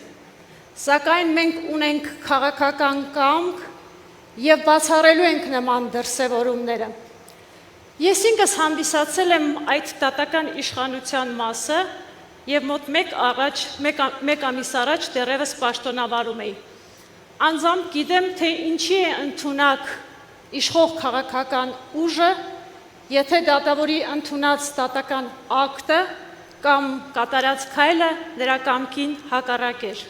սակայն մենք ունենք քաղաքական կամք եւ բացառելու ենք նման դրսեւորումները։ Ես ինքս հանդիսացել եմ այդ դատական իշխանության մասը եւ մոտ մեկ ամիս առաջ դեռևս պաշտոնավարում էի։ Անձամբ գիտեմ, թե ինչի է ընդունակ իշխող քաղաքական ուժը, եթե դատավորի ընդունած դատական ակտը կամ կատարած քայլը նրա կամքին հակառակ էր։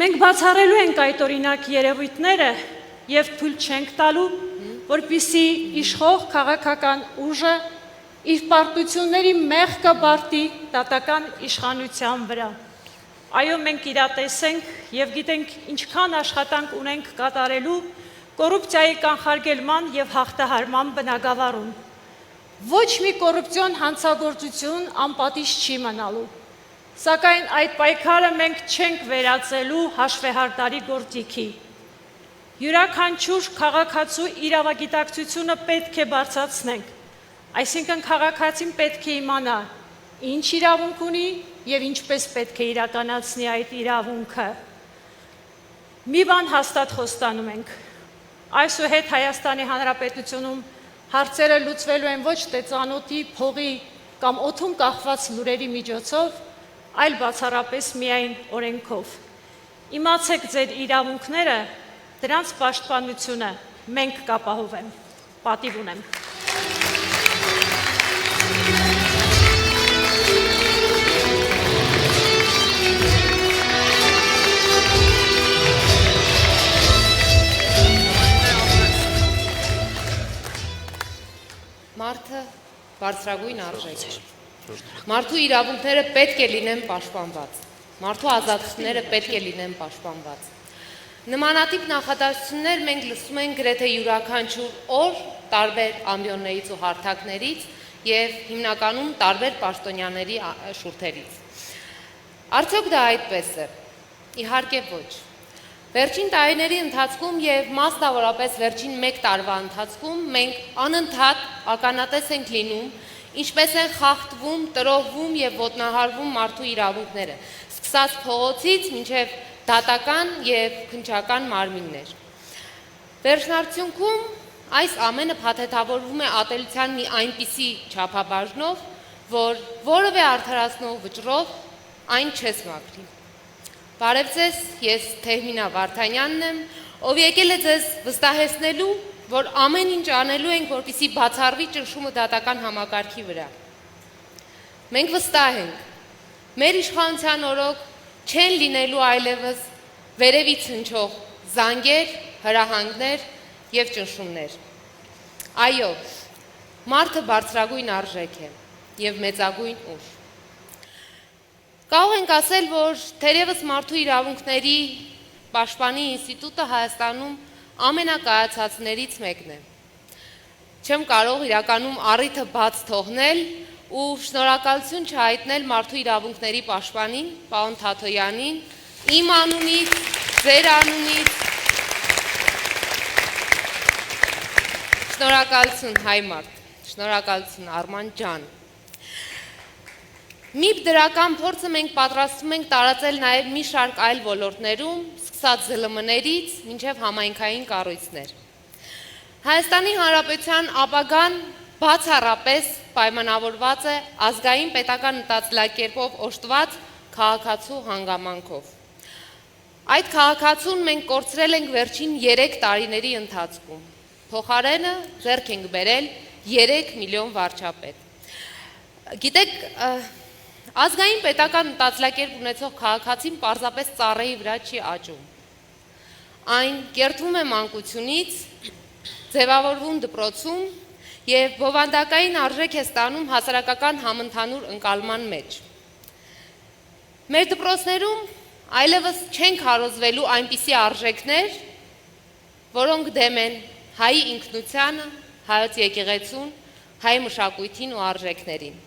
Մենք բացառելու ենք այդ օրինակ երևույթները եւ թույլ չենք տալու, որպեսզի իշխող քաղաքական ուժը իր պարտությունների մեղքը բարդի դատական իշխանության վրա։ Այո, մենք իրատես ենք եւ գիտենք ինչքան աշխատանք ունենք կատարելու կոռուպցիայի կանխարգելման եւ հաղթահարման բնագավառում։ Ոչ մի կոռուպցիոն հանցագործություն անպատիժ չի մնալու։ Սակայն այդ պայքարը մենք չենք վերածելու հաշվեհարդարի գործիքի։ Յուրաքանչյուր քաղաքացու իրավագիտակցությունը պետք է բարձրացնենք։ Այսինքն քաղաքացին պետք է իմանա ինչ իրավունք ունի եւ ինչպես պետք է իրականացնի այդ իրավունքը։ Մի բան հաստատ խոստանում ենք։ Այսուհետ Հայաստանի Հանրապետությունում հարցերը լուծվելու են ոչ թե ծանոթի, փողի կամ օդում կախված լուրերի միջոցով, այլ բացառապես միայն օրենքով։ Իմացեք ձեր իրավունքները, դրանց պաշտպանությունը մենք կապահովենք։ Պատիվ ունեմ։ Մարդը բարձրագույն արժեք է։ Մարդու իրավունքները պետք է լինեն պաշտպանված։ Մարդու ազատությունները պետք է լինեն պաշտպանված։ Նմանատիպ նախադասություններ մենք լսում ենք գրեթե յուրաքանչյուր օր տարբեր ամբիոններից ու հարթակներից եւ հիմնականում տարբեր պաշտոնյաների շուրթերից։ Արդյոք դա այդպես է։ Իհարկե ոչ։ Վերջին տարիների ընթացքում եւ մասնավորապես վերջին 1 տարվա ընթացքում մենք անընդհատ ականատես ենք լինում, ինչպես են խախտվում, տրոհվում եւ ոտնահարվում մարդու իրավունքները, սկսած փողոցից մինչեւ դատական եւ քննչական մարմիններ։ Վերջնարդյունքում այս ամենը փաթեթավորվում է ատելության մի այնպիսի չափաբաժնով, որ որևէ արդարացնող վճռով այն չես մաքրի։ Բարև ձեզ, ես Թեհմինա Վարդանյանն եմ, ով եկել է ձեզ վստահեցնելու, որ ամեն ինչ անելու ենք, որպեսզի բացառվի ճնշումը դատական համակարգի վրա։ Մենք վստահ ենք, մեր իշխանության օրոք չեն լինելու այլևս վերևից հնչող զանգեր, հրահանգներ եւ ճնշումներ։ Այո, մարդը բարձրագույն արժեք է եւ մեծագույն ուժ։ Կարող ենք ասել, որ թերևս մարդու իրավունքների պաշտպանի ինստիտուտը Հայաստանում ամենակայացածներից մեկն է։ Չեմ կարող իրականում առիթը բաց թողնել ու շնորհակալություն չհայտնել մարդու իրավունքների պաշտպանին, պարոն Թաթոյանին, իմ անունից, ձեր անունից։ Շնորհակալություն հայ մարդ, շնորհակալություն Արման ջան։ Մի դրական փորձը մենք պատրաստվում ենք տարածել նաև մի շարք այլ ոլորտներում, սկսած ԶԼՄ-ներից մինչև համայնքային կառույցներ։ Հայաստանի Հանրապետության ապագան բացառապես պայմանավորված է ազգային պետական ընթացքերով օժտված քաղաքացու հանգամանքով։ Այդ քաղաքացուն մենք կորցրել ենք վերջին 3 տարիների ընթացքում։ Փոխարենը ձեռք ենք բերել 3 միլիոն վարչապետ։ Գիտեք, ազգային պետական ընթացքերով ունեցող քաղաքացին պարզապես ծառայի վրա չի աճում։ Այն կերտվում է մանկությունից, ձևավորվում դպրոցում եւ բովանդակային արժեք է ստանում հասարակական համընդհանուր ընկալման մեջ։ Մեր դպրոցներում այլևս չեն քարոզվելու այնպիսի արժեքներ, որոնք դեմ են հայի ինքնությանը, հայոց եկեղեցուն, հայ մշակույթին ու արժեքներին։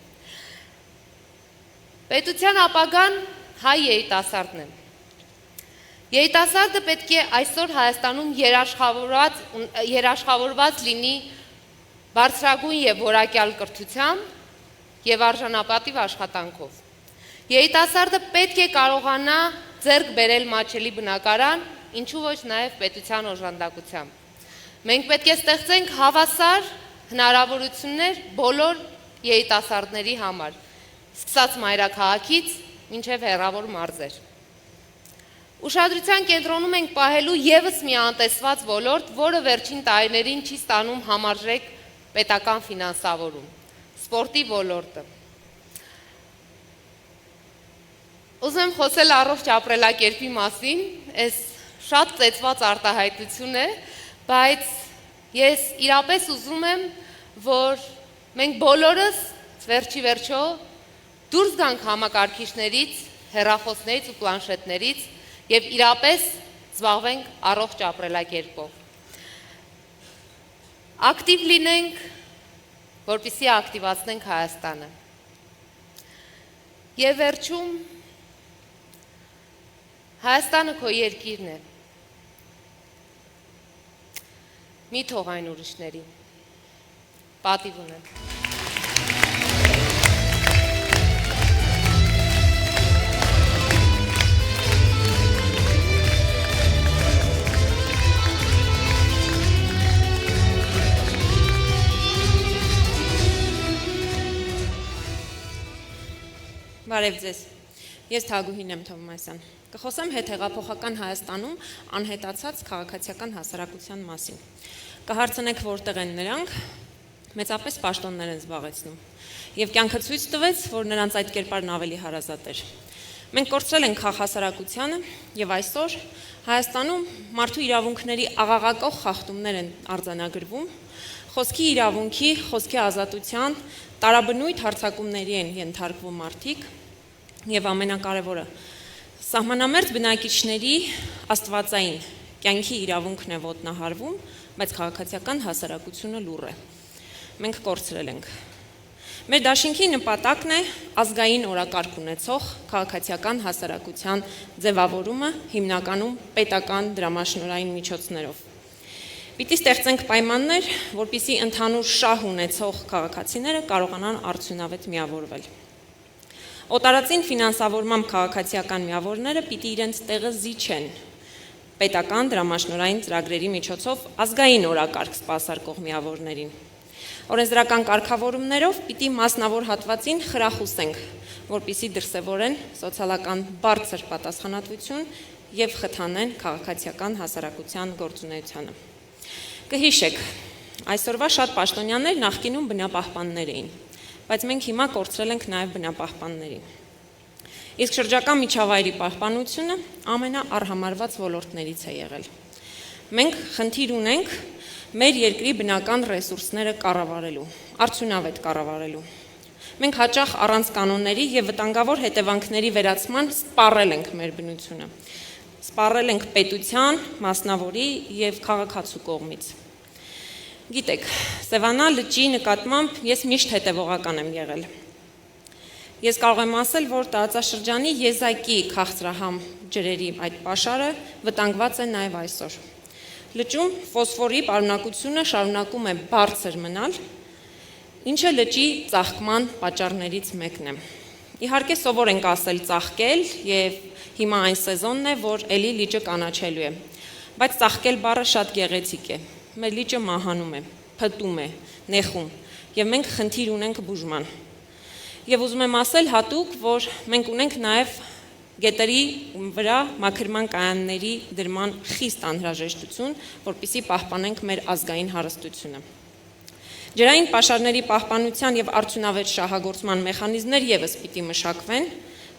Պետության ապագան հայ երիտասարդն է։ Երիտասարդը պետք է այսօր Հայաստանում երաշխավորված լինի բարձրագույն եւ որակյալ կրթությամբ եւ արժանապատիվ աշխատանքով։ Երիտասարդը պետք է կարողանա ձեռք բերել մատչելի բնակարան, ինչու ոչ նաեւ պետության օժանդակությամբ։ Մենք պետք է ստեղծենք հավասար հնարավորություններ բոլոր երիտասարդների համար, սկսած մայրաքաղաքից մինչև հեռավոր մարզեր։ Ուշադրության կենտրոնում ենք պահելու եւս մի անտեսված ոլորտ, որը վերջին տարիներին չի ստանում համարժեք պետական ֆինանսավորում՝ սպորտի ոլորտը։ Ուզում եմ խոսել առողջ ապրելակերպի մասին, այս շատ ծեծված արտահայտություն է, բայց ես իրապես ուզում եմ, որ մենք բոլորս վերջի վերջո դուրս գանք համակարգիչներից, հեռախոսներից ու պլանշետներից եւ իրապես զբաղվենք առողջ ապրելակերպով։ Ակտիվ լինենք, որպեսզի ակտիվացնենք Հայաստանը։ Եվ վերջում Հայաստանը քո երկիրն է։ Մի թող այն ուրիշներին։ Պատիվ ունեմ։ Բարև ձեզ։ Ես Թագուհին եմ Թովմասյան։ Կխոսեմ հետհեղափոխական Հայաստանում անհետացած քաղաքացիական հասարակության մասին։ Կհարցնեք որտեղ են նրանք, մեծապես պաշտոններ են զբաղեցնում։ Եվ կյանքը ցույց տվեց, որ նրանց այդ կերպարն ավելի հարազատ էր։ Մենք կորցրել ենք քաղաքասարակությանը եւ այսօր Հայաստանում մարդու իրավունքների աղաղակող խախտումներ են արձանագրվում, խոսքի իրավունքի, խոսքի ազատության, տարաբնույթ հարձակումների են ենթարկվում մարդիկ եւ ամենակարևորը սահմանամերձ բնակիչների աստվածային կյանքի իրավունքն է ոտնահարվում, բայց քաղաքացիական հասարակությունը լուռ է։ Մենք կորցրել ենք։ Մեր դաշինքի նպատակն է ազգային օրակարգ ունեցող քաղաքացիական հասարակության ձևավորումը հիմնականում պետական դրամաշնորհային միջոցներով։ Պիտի ստեղծենք պայմաններ, որպեսզի ընդհանուր շահ ունեցող քաղաքացիները կարողանան արդյունավետ միավորվել։ Օտարածին ֆինանսավորմամբ քաղաքացիական միավորները պիտի իրենց տեղը զիջեն պետական դրամաշնորհային ծրագրերի միջոցով ազգային օրակարգ սպասարկող միավորներին։ Օրենսդրական կարգավորումներով պիտի մասնավոր հատվածին խրախուսենք, որպեսզի դրսևորեն սոցիալական բարձր պատասխանատվություն եւ խթանեն քաղաքացիական հասարակության գործունեությանը։ Կհիշեք, այսօրվա շատ պաշտոնյաներ նախկինում բնապահպաններ էին, բայց մենք հիմա կորցրել ենք նաեւ բնապահպաններին։ Իսկ շրջակա միջավայրի պահպանությունը ամենաառհամարված ոլորտներից է եղել։ Մենք խնդիր ունենք մեր երկրի բնական ռեսուրսները կառավարելու, արդյունավետ կառավարելու։ Մենք հաճախ առանց կանոնների եւ վտանգավոր հետևանքների վերացման սպառել ենք մեր բնությունը։ Սպառել ենք պետության, մասնավորի եւ քաղաքացու կողմից։ Գիտեք, Սևանա լճի նկատմամբ ես միշտ հետևողական եմ եղել։ Ես կարող եմ ասել, որ տարածաշրջանի եզակի քաղցրահամ ջրերի այդ պաշարը վտանգված է նաեւ այսօր։ Լճում ֆոսֆորի պարունակությունը շարունակում է բարձր մնալ, ինչը լճի ծաղկման պատճառներից մեկն է։ Իհարկե սովոր ենք ասել ծաղկել եւ հիմա այն սեզոնն է, որ էլի լիճը կանաչելու է։ Բայց ծաղկել բառը շատ գեղեցիկ է։ Մեր լիճը մահանում է, փտում է, նեխում, եւ մենք խնդիր ունենք բուժման։ Եվ ուզում եմ ասել հատուկ, որ մենք ունենք նաեւ գետերի վրա մաքրման կայանների դրման խիստ անհրաժեշտություն, որպեսզի պահպանենք մեր ազգային հարստությունը։ Ջրային պաշարների պահպանության եւ արդյունավետ շահագործման մեխանիզմներ եւս պիտի մշակվեն,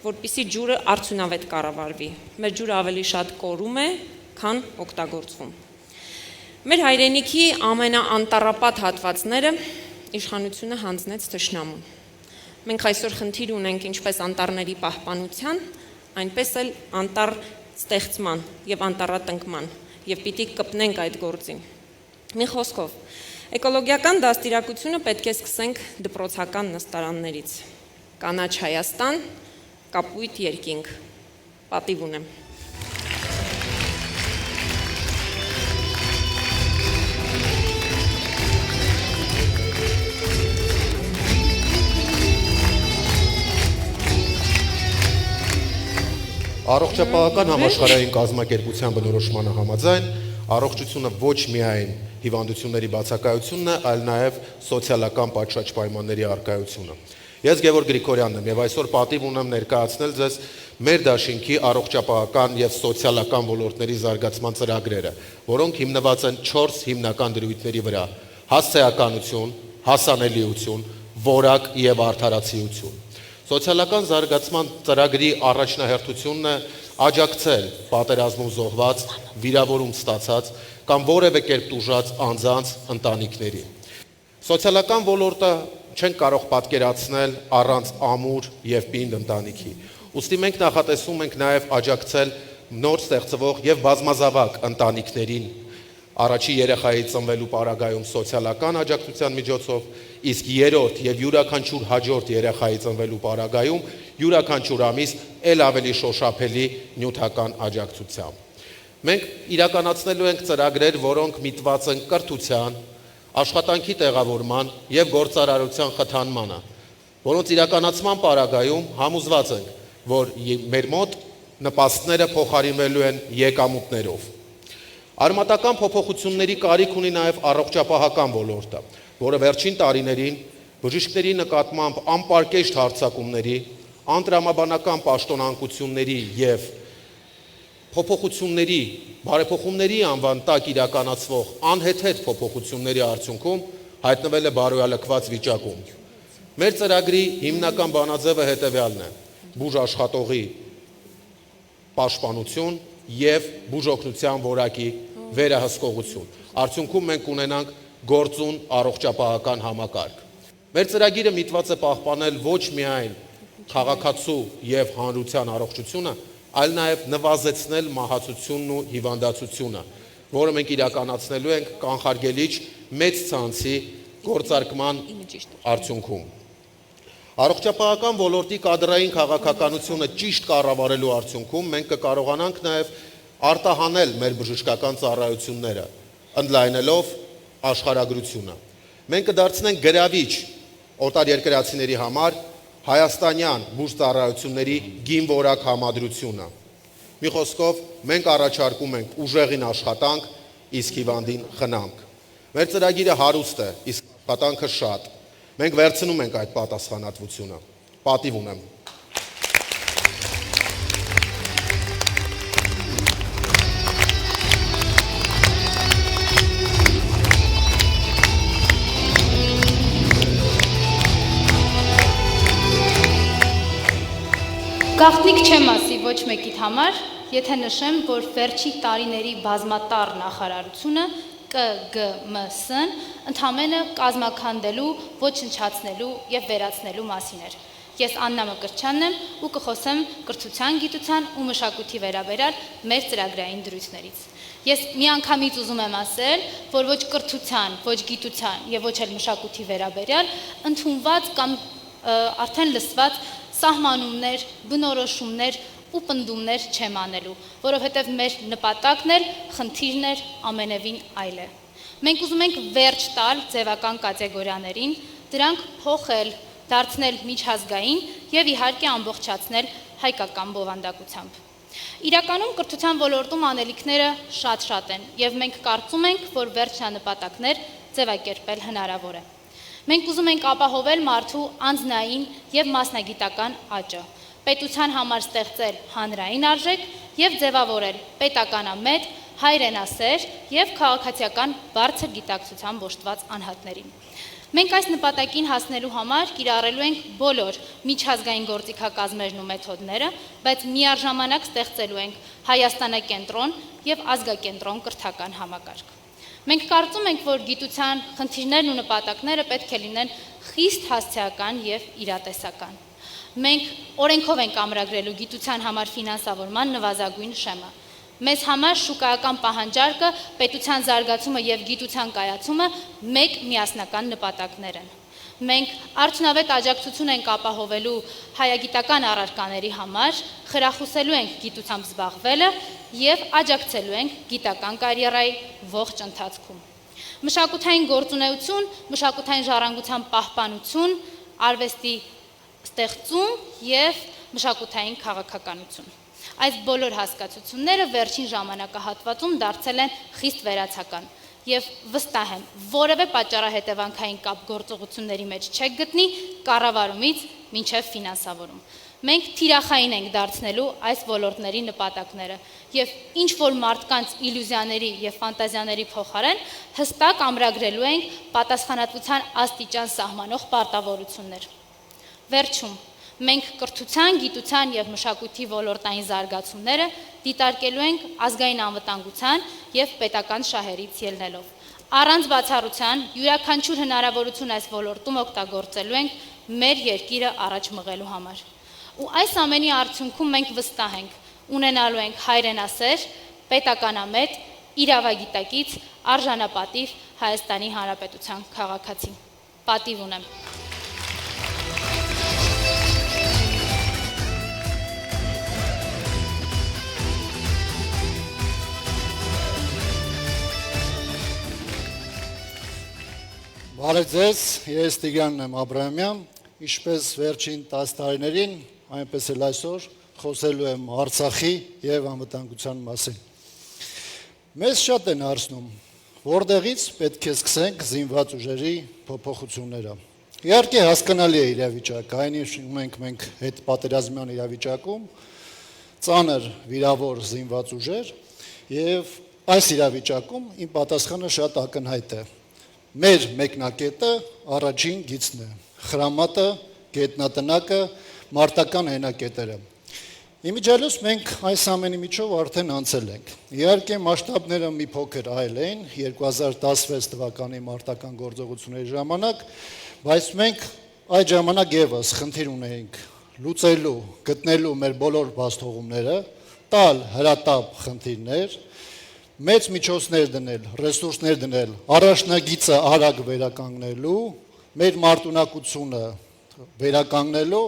որպեսզի ջուրը արդյունավետ կառավարվի։ Մեր ջուրը ավելի շատ կորում է, քան օգտագործվում։ Մեր հայրենիքի ամենաանտառապատ հատվածները իշխանությունը հանձնեց թշնամուն։ Մենք այսօր խնդիր ունենք ինչպես անտառների պահպանության, այնպես էլ անտառ ստեղծման եւ անտառատնկման եւ պիտի կպնենք այդ գործին։ Մի խոսքով, էկոլոգիական դաստիարակությունը պետք է սկսենք դպրոցական նստարաններից։ Կանաչ Հայաստան, կապույտ երկինք։ Պատիվ ունեմ։ Առողջապահական համաշխարհային կազմակերպության բնորոշմանը համաձայն առողջությունը ոչ միայն հիվանդությունների բացակայությունն է, այլ նաև սոցիալական պատշաճ պայմանների առկայությունը։ Ես Գևորգ Գրիգորյանն եմ եւ այսօր պատիվ ունեմ ներկայացնել ձեզ մեր դաշինքի առողջապահական եւ սոցիալական ոլորտների զարգացման ծրագրերը, որոնք հիմնված են 4 հիմնական դրույթների վրա՝ հասցեականություն, հասանելիություն, որակ եւ արդարացիություն։ Սոցիալական զարգացման ծրագրի առաջնահերթությունն է աջակցել պատերազմում զոհված, վիրավորում ստացած կամ որևէ կերպ տուժած անձանց ընտանիքների։ Սոցիալական ոլորտը չենք կարող պատկերացնել առանց ամուր եւ պինդ ընտանիքի։ Ուստի մենք նախատեսում ենք նաեւ աջակցել նոր ստեղծվող եւ բազմազավակ ընտանիքներին առաջի երեխայի ծնվելու պարագայում սոցիալական աջակցության միջոցով, իսկ երրորդ եւ յուրաքանչյուր հաջորդ երեխայի ծնվելու պարագայում յուրաքանչյուր ամիս ել ավելի շոշափելի նյութական աջակցությամբ։ Մենք իրականացնելու ենք ծրագրեր, որոնք միտված են կրթության, աշխատանքի տեղավորման եւ գործարարության խթանմանը, որոնց իրականացման պարագայում համոզված ենք, որ մեր մոտ նպաստները փոխարինվելու են եկամուտներով։ Արմատական փոփոխությունների կարիք ունի նաև առողջապահական ոլորտը, որը վերջին տարիներին բժիշկների նկատմամբ անպարկեշտ հարձակումների, անտրամաբանական պաշտոնանկությունների եւ փոփոխությունների, բարեփոխումների անվան տակ իրականացվող անհեթեթ փոփոխությունների արդյունքում հայտնվել է բարոյալքված վիճակում։ Մեր ծրագրի հիմնական բանաձևը հետևյալն է. բուժ աշխատողի պաշտպանություն եւ բուժօգնության որակի վերահսկողություն։ Արդյունքում մենք ունենանք գործուն առողջապահական համակարգ։ Մեր ծրագիրը միտված է պահպանել ոչ միայն քաղաքացու եւ հանրության առողջությունը, այլ նաեւ նվազեցնել մահացությունն ու հիվանդացությունը, որը մենք իրականացնելու ենք կանխարգելիչ մեծ ցանցի գործարկման արդյունքում։ Առողջապահական ոլորտի կադրային քաղաքականությունը ճիշտ կառավարելու արդյունքում մենք կկարողանանք նաեւ արտահանել մեր բժշկական ծառայությունները, ընդլայնելով աշխարհագրությունը։ Մենք կդարձնենք գրավիչ օտարերկրացիների համար հայաստանյան բուժծառայությունների գինվորակ համադրությունը։ Մի խոսքով, մենք առաջարկում ենք ուժեղին աշխատանք, իսկ հիվանդին խնամք։ Մեր ծրագիրը հարուստ է, իսկ աշխատանքը շատ։ Մենք վերցնում ենք այդ պատասխանատվությունը։ Պատիվ ունեմ։ Գաղտնիք չեմ ասի ոչ մեկիդ համար, եթե նշեմ, որ վերջի տարիների բազմատառ նախարարությունը ԿԳՄՍ-ն ընդամենը կազմաքանդելու, ոչնչացնելու եւ վերացնելու մասին էր։ Ես Աննա Մկրտչյանն եմ ու կխոսեմ կրթության, գիտության ու մշակույթի վերաբերյալ մեր ծրագրային դրույթներից։ Ես միանգամից ուզում եմ ասել, որ ոչ կրթության, ոչ գիտության եւ ոչ էլ մշակույթի վերաբերյալ ընդունված կամ արդեն լսված սահմանումներ, բնորոշումներ ու պնդումներ չեմ անելու, որովհետև մեր նպատակն էլ, խնդիրն էլ ամենևին այլ է։ Մենք ուզում ենք վերջ տալ ձևական կատեգորիաներին, դրանք փոխել, դարձնել միջազգային եւ իհարկե ամբողջացնել հայկական բովանդակությամբ։ Իրականում կրթության ոլորտում անելիքները շատ են եւ մենք կարծում ենք, որ վերջնանպատակներ ձևակերպել հնարավոր է։ Մենք ուզում ենք ապահովել մարդու անձնային եւ մասնագիտական աճը, պետության համար ստեղծել հանրային արժեք եւ ձևավորել պետականամետ, հայրենասեր եւ քաղաքացիական բարձր գիտակցությամբ ոշտված անհատներին։ Մենք այս նպատակին հասնելու համար կիրառելու ենք բոլոր միջազգային գործիքակազմերն ու մեթոդները, բայց միառժամանակ ստեղծելու ենք Հայաստանակենտրոն եւ ազգակենտրոն կրթական համակարգ։ Մենք կարծում ենք, որ գիտության խնդիրներն ու նպատակները պետք է լինեն խիստ հասցեական եւ իրատեսական։ Մենք օրենքով ենք ամրագրելու գիտության համար ֆինանսավորման նվազագույն շեմը։ Մեզ համար շուկայական պահանջարկը, պետության զարգացումը եւ գիտության կայացումը մեկ միասնական նպատակներ են։ Մենք արդյունավետ աջակցություն ենք ապահովելու հայագիտական առարկաների համար, խրախուսելու ենք գիտությամբ զբաղվելը եւ աջակցելու ենք գիտական կարիերայի ողջ ընթացքում։ Մշակութային գործունեություն, մշակութային ժառանգության պահպանություն, արվեստի ստեղծում եւ մշակութային քաղաքականություն։ Այս բոլոր հասկացությունները վերջին ժամանակահատվածում դարձել են խիստ վերացական եւ վստահ եմ, որևէ պատճառահետևանքային կապ գործողությունների մեջ չեք գտնի կառավարումից մինչեւ ֆինանսավորում։ Մենք թիրախային ենք դարձնելու այս ոլորտների նպատակները եւ ինչ որ մարդկանց իլյուզիաների եւ ֆանտազիաների փոխարեն հստակ ամրագրելու ենք պատասխանատվության աստիճան սահմանող պարտավորություններ։ Վերջում մենք կրթության, գիտության եւ մշակույթի ոլորտային զարգացումները դիտարկելու ենք ազգային անվտանգության եւ պետական շահերից ելնելով։ Առանց բացառության յուրաքանչյուր հնարավորություն այս ոլորտում օգտագործելու ենք մեր երկիրը առաջ մղելու համար։ Ու այս ամենի արդյունքում մենք վստահ ենք, ունենալու ենք հայրենասեր, պետականամետ, իրավագիտակից, արժանապատիվ Հայաստանի Հանրապետության քաղաքացի։ Պատիվ ունեմ։ Բարև ձեզ, ես Տիգրանն եմ Աբրահամյան, ինչպես վերջին 10 տարիներին, այնպես էլ այսօր խոսելու եմ Արցախի եւ անվտանգության մասին։ Մեզ շատ են հարցնում, որտեղից պետք է սկսենք զինված ուժերի փոփոխությունները։ Իհարկե հասկանալի է իրավիճակը, այնիշ մենք հետ պատերազմյան իրավիճակում ծանր վիրավոր զինված ուժեր եւ այս իրավիճակում իմ պատասխանը շատ ակնհայտ է։ Մեր մեկնակետը առաջին գիծն է, խրամատը, գետնատնակը, մարտական հենակետերը։ Իմիջիալոց մենք այս ամենի միջով արդեն անցել ենք։ Իհարկե մասշտաբները մի փոքր այլ էին 2016 թվականի մարտական գործողությունների ժամանակ, բայց մենք այդ ժամանակ եւս խնդիր ունեինք լուծելու, գտնելու մեր բոլոր բացթողումները, տալ հրատապ խնդիրներ, մեծ միջոցներ դնել, ռեսուրսներ դնել, առաջնագիծը արագ վերականգնելու, մեր մարտունակությունը վերականգնելու,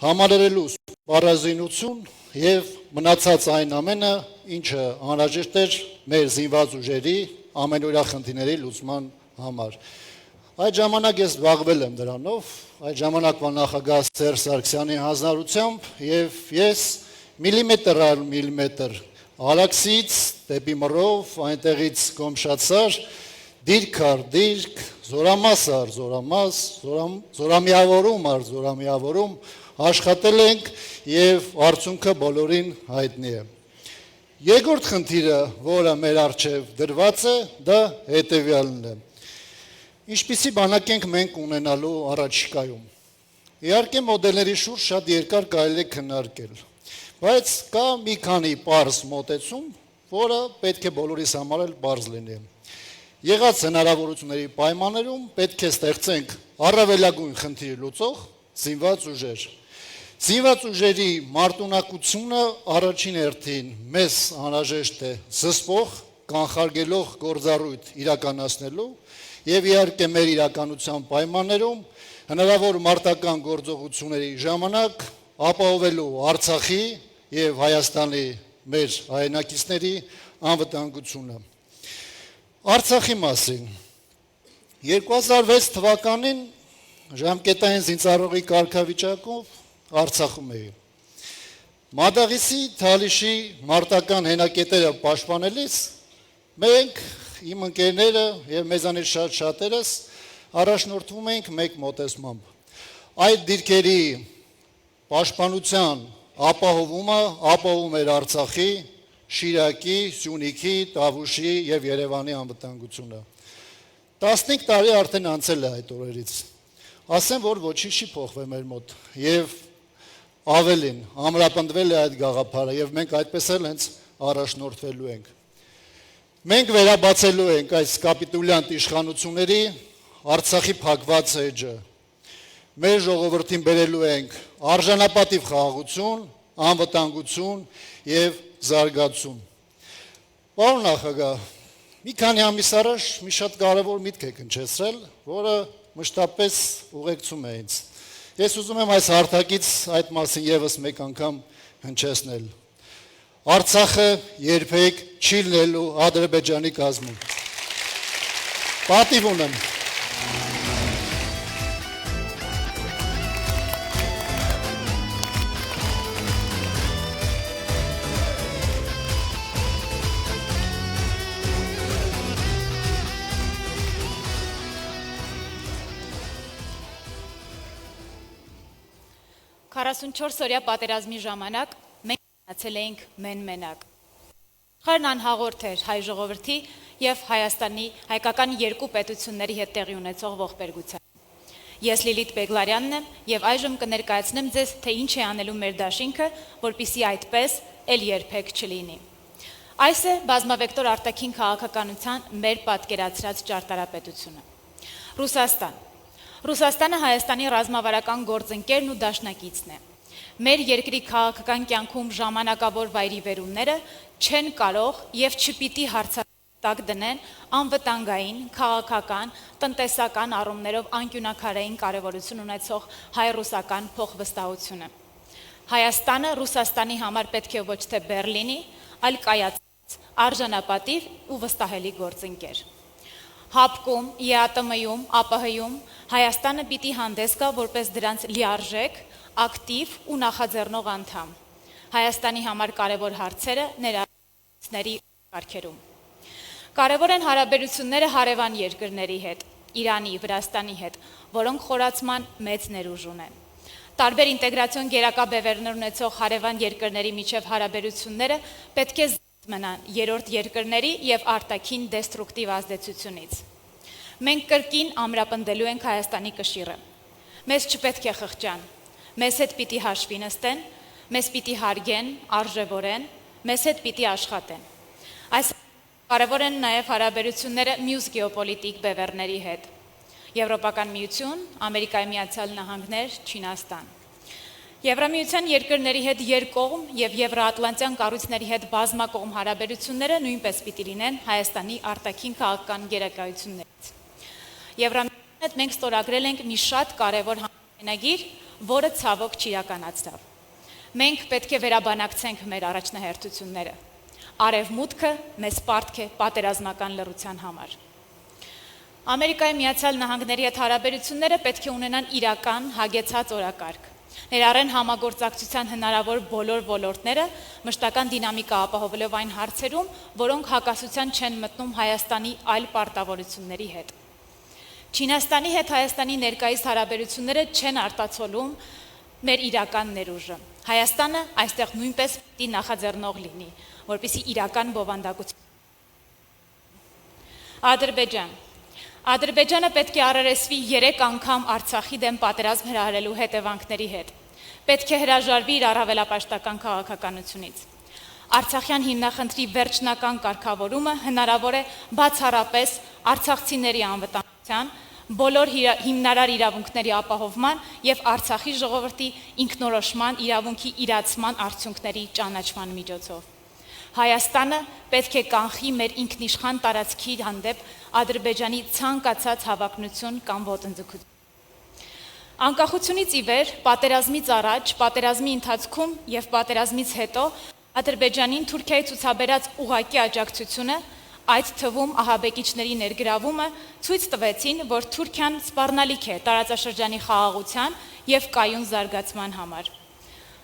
համալրելու սպառազինություն եւ մնացած այն ամենը, ինչը անհրաժեշտ էր մեր զինված ուժերի ամենօրյա խնդիրների լուծման համար։ Այդ ժամանակ ես զբաղվել եմ դրանով, այդ ժամանակվա նախագահ Սերժ Սարգսյանի հանձնարարությամբ եւ ես միլիմետր առ միլիմետր Ալաքսից դեպի Մռով, այնտեղից Կոմշացար, դիրք առ դիրք, զորամաս առ զորամաս, զորամիավորում առ զորամիավորում աշխատել ենք եւ արդյունքը բոլորին հայտնի է։ Երկրորդ խնդիրը, որը մեր առջև դրված է, դա հետեւյալն է։ Ինչպիսի բանակ ենք մենք ունենալու առաջիկայում։ Իհարկե մոդելների շուրջ շատ երկար կարելի է քննարկել, բայց կա մի քանի պարզ մոտեցում, որը պետք է բոլորիս համար էլ պարզ լինի։ Եղած հնարավորությունների պայմաններում պետք է ստեղծենք առավելագույն խնդիր լուծող զինված ուժեր։ Զինված ուժերի մարտունակությունը առաջին հերթին մեզ անհրաժեշտ է զսպող, կանխարգելող գործառույթ իրականացնելու եւ իհարկե մեր իրականության պայմաններում հնարավոր մարտական գործողությունների ժամանակ ապահովելու Արցախի եւ Հայաստանի մեր հայրենակիցների անվտանգությունը։ Արցախի մասին 2006 թվականին ժամկետային զինծառայողի կարգավիճակով Արցախում էի։ Մադաղիսի, Թալիշի մարտական հենակետերը պաշտպանելիս մենք իմ ընկերները եւ մեզանից շատերս առաջնորդվում ենք մեկ մոտեցմամբ։ Այդ դիրքերի պաշտպանության ապահովումը ապահովում էր Արցախի, Շիրակի, Սյունիքի, Տավուշի եւ Երևանի անվտանգությունը։ 15 տարի արդեն անցել է այդ օրերից։ Ասեմ, որ ոչինչ չի փոխվել մեր մոտ եւ ավելին ամրապնդվել է այդ գաղափարը եւ մենք այդպես էլ հենց առաջնորդվելու ենք։ Մենք վերաբացելու ենք այս կապիտուլյանտ իշխանությունների Արցախի փակված էջը։ Մեր ժողովրդին բերելու ենք արժանապատիվ խաղաղություն, անվտանգություն եւ զարգացում։ Պարոն նախագահ, մի քանի ամիս առաջ մի շատ կարևոր միտք եք հնչեցրել, որը մշտապես ուղեկցում է ինձ։ Ես ուզում եմ այս հարթակից այդ մասին եւս մեկ անգամ հնչեցնել։ Արցախը երբեք չի լինելու Ադրբեջանի կազմում։ Պատիվ ունեմ։ Օրյա պատերազմի ժամանակ մենք մնացել էինք մեն-մենակ։ Խորն անհաղորդ էր հայ ժողովրդի եւ Հայաստանի հայկական երկու պետությունների հետ տեղի ունեցող ողբերգության։ Ես Լիլիթ Բեգլարյանն եմ եւ այժմ կներկայացնեմ ձեզ, թե ինչ է անելու մեր դաշինքը, որպիսի այդպես էլ երբեք չլինի։ Այս է բազմավեկտոր արտաքին քաղաքականության մեր պատկերացրած ճարտարապետությունը։ Ռուսաստան։ Ռուսաստանը Հայաստանի ռազմավարական գործընկերն ու դաշնակիցն է։ Մեր երկրի քաղաքական կյանքում ժամանակավոր վայրիվերումները չեն կարող եւ չպիտի հարցատակ դնեն անվտանգային, քաղաքական, տնտեսական առումներով անկյունակարային կարևորություն ունեցող հայ-ռուսական փոխվստահությունը։ Հայաստանը Ռուսաստանի համար պետք է ոչ թե Բերլինի, այլ կայացած, արժանապատիվ ու վստահելի գործընկեր։ Հապկում, ԵԱՏՄ-ում, ԱՊՀ-ում Հայաստանը պիտի հանդես գա որպես դրանց լիարժեք, ակտիվ ու նախաձեռնող անդամ։ Հայաստանի համար կարևոր հարցերը ներառությունների կարգերում։ Կարևոր են հարաբերությունները հարևան երկրների հետ։ Իրանի, Վրաստանի հետ, որոնք խորացման մեծ ներուժ ունեն։ Տարբեր ինտեգրացիոն գերակա բևեռներ ունեցող հարևան երկրների միջև հարաբերությունները պետք է զատ մնան երրորդ երկրների եւ արտաքին դեստրուկտիվ ազդեցությունից։ Մենք կրկին ամրապնդելու ենք Հայաստանի կշիռը։ Մեզ չպետք է խղճան, մեզ հետ պիտի հաշվի նստեն, մեզ պիտի հարգեն, արժևորեն, մեզ հետ պիտի աշխատեն։ Այս կարևոր են նաև հարաբերությունները մյուս գեոպոլիտիկ բևեռների հետ։ Եվրոպական միություն, Ամերիկայի Միացյալ Նահանգներ, Չինաստան։ Եվրամիության երկրների հետ երկկողմ եւ եվրոատլանտյան կառույցների հետ բազմակողմ հարաբերությունները նույնպես պիտի լինեն Հայաստանի արտաքին քաղաքական գերակայություններից։ Եվրամիության հետ մենք ստորագրել ենք մի շատ կարևոր համաձայնագիր, որը ցավոք չիրականացավ։ Մենք պետք է վերաբանակցենք մեր առաջնահերթությունները։ Արևմուտքը մեզ պարտք է պատերազմական լռության համար։ Ամերիկայի Միացյալ Նահանգների հետ հարաբերությունները պետք է ունենան իրական հագեցած օրակարգ։ Ներառեն համագործակցության հնարավոր բոլոր ոլորտները, մշտական դինամիկա ապահովելով այն հարցերում, որոնք հակասության չեն մտնում Հայաստանի այլ պարտավորությունների հետ։ Չինաստանի հետ Հայաստանի ներկայիս հարաբերությունները չեն արտացոլում մեր իրական ներուժը։ Հայաստանը այստեղ նույնպես պիտի նախաձեռնող լինի, որպեսզի իրական բովանդակություն։ Ադրբեջան։ Ադրբեջանը պետք է առերեսվի 3 անգամ Արցախի դեմ պատերազմ հրահրելու հետևանքների հետ։ Պետք է հրաժարվի իր առավելապաշտական քաղաքականությունից։ Արցախյան հիմնախնդրի վերջնական կարգավորումը հնարավոր է բացառապես արցախցիների անվտանգության, բոլոր հիմնարար իրավունքների ապահովման եւ Արցախի ժողովրդի ինքնորոշման իրավունքի իրացման արդյունքների ճանաչման միջոցով։ Հայաստանը պետք է կանխի մեր ինքնիշխան տարածքի հանդեպ Ադրբեջանի ցանկացած հավակնություն կամ ոտնձգություն։ Անկախությունից ի վեր, պատերազմից առաջ, պատերազմի ընթացքում եւ պատերազմից հետո Ադրբեջանին Թուրքիայի ցուցաբերած ուղղակի աջակցությունը, այդ թվում ահաբեկիչների ներգրավումը ցույց տվեցին, որ Թուրքիան սպառնալիք է տարածաշրջանի խաղաղության եւ կայուն զարգացման համար։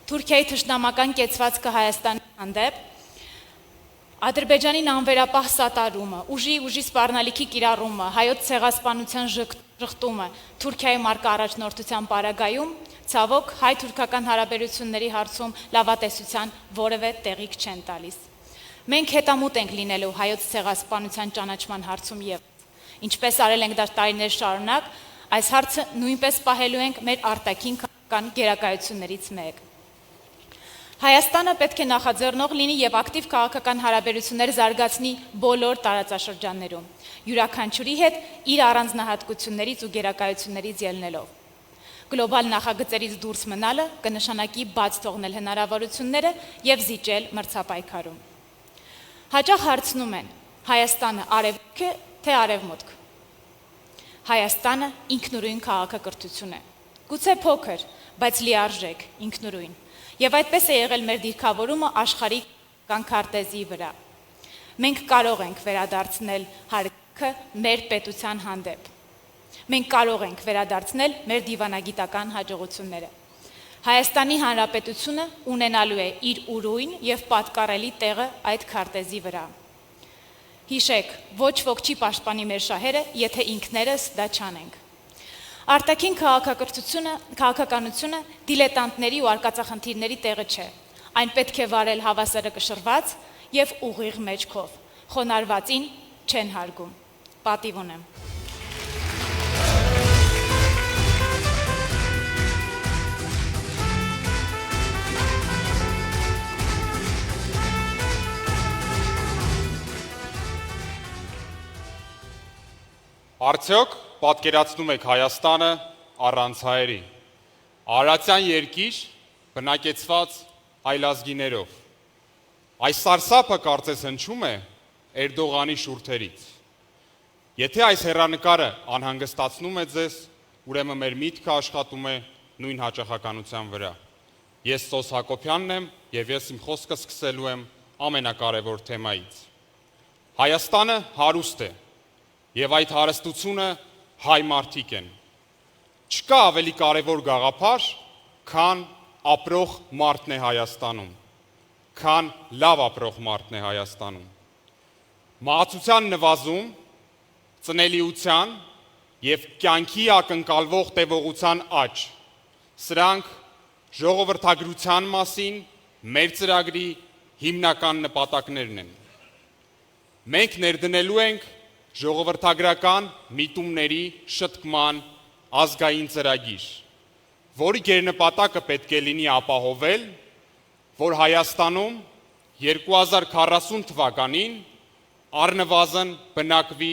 Թուրքիայի թշնամական կեցվածքը Հայաստանի հանդեպ Ադրբեջանին անվերապահ սատարումը, ուժի սպառնալիքի կիրառումը, հայոց ցեղասպանության ժխտումը Թուրքիայի մարկա առաջնորդության պարագայում ցավոք հայ-թուրքական հարաբերությունների հարցում լավատեսության որևէ տեղիք չեն տալիս։ Մենք հետամուտ ենք լինելու հայոց ցեղասպանության ճանաչման հարցում եւ ինչպես արել ենք դա տարիներ շարունակ, այս հարցը նույնպես պահելու ենք մեր արտաքին քաղաքական գերակայություններից մեկ։ Հայաստանը պետք է նախաձեռնող լինի եւ ակտիվ քաղաքական հարաբերություններ զարգացնի բոլոր տարածաշրջաններում, յուրաքանչյուրի հետ իր առանձնահատկություններից ու գերակայություններից ելնելով։ Գլոբալ նախագծերից դուրս մնալը կնշանակի բաց թողնել հնարավորությունները եւ զիջել մրցապայքարում։ Հաճախ հարցնում են. Հայաստանը արևմուտք է, թե արևմուտք։ Հայաստանը ինքնուրույն քաղաքակրթություն է։ Գուցե փոքր, բայց լիարժեք, ինքնուրույն։ Եվ այդպես է եղել մեր դիրքավորումը աշխարհի քարտեզի վրա։ Մենք կարող ենք վերադարձնել հարգքը մեր պետության հանդեպ։ Մենք կարող ենք վերադարձնել մեր դիվանագիտական հաջողությունները։ Հայաստանի Հանրապետությունը ունենալու է իր ուրույն եւ պատկառելի տեղը այդ քարտեզի վրա։ Հիշեք, ոչ ոք չի պաշտպանի մեր շահերը, եթե ինքներս դա չանենք։ Արտաքին քաղաքականությունը դիլետանտների ու արկածախնդիրների տեղը չէ։ Այն պետք է վարել հավասարակշռված եւ ուղիղ մեջքով։ Խոնարհվածին չեն հարգում։ Պատիվ ունեմ։ Արդյոք պատկերացնում եք Հայաստանը առանց հայերի, արարատյան երկիր բնակեցված այլազգիներով։ Այս սարսափը կարծես հնչում է Էրդողանի շուրթերից։ Եթե այս հեռանկարը անհանգստացնում է ձեզ, ուրեմն մեր միտքը աշխատում է նույն հաճախականության վրա։ Ես Սոս Հակոբյանն եմ եւ ես իմ խոսքը սկսելու եմ ամենակարևոր թեմայից։ Հայաստանը հարուստ է եւ այդ հարստությունը հայ մարդիկ են։ Չկա ավելի կարևոր գաղափար, քան ապրող մարդն է Հայաստանում, քան լավ ապրող մարդն է Հայաստանում։ Մահացության նվազում, ծնելիության, եւ կյանքի ակնկալվող տևողության աճ։ Սրանք ժողովրդագրության մասին մեր ծրագրի հիմնական նպատակներն են։ Մենք ներդնելու ենք ժողովրդագրական միտումների շտկման ազգային ծրագիր, որի գերնպատակը պետք է լինի ապահովել, որ Հայաստանում 2040 թվականին առնվազն բնակվի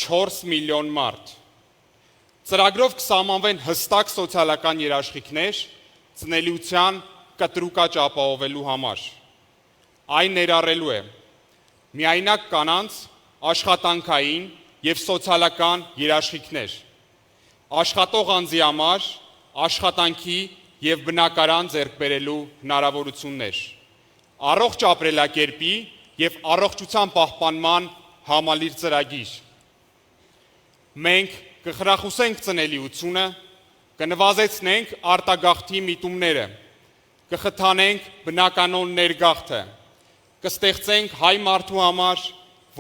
4 միլիոն մարդ։ Ծրագրով կսահմանվեն հստակ սոցիալական երաշխիքներ ծնելիության կտրուկ աճ ապահովելու համար։ Այն ներառելու է միայնակ կանանց աշխատանքային եւ սոցիալական երաշխիքներ, աշխատող անձի համար աշխատանքի եւ բնակարան ձեռք բերելու հնարավորություններ, առողջ ապրելակերպի եւ առողջության պահպանման համալիր ծրագիր։ Մենք կխրախուսենք ծնելիությունը, կնվազեցնենք արտագաղթի միտումները, կխթանենք բնականոն ներգաղթը, կստեղծենք հայ մարդու համար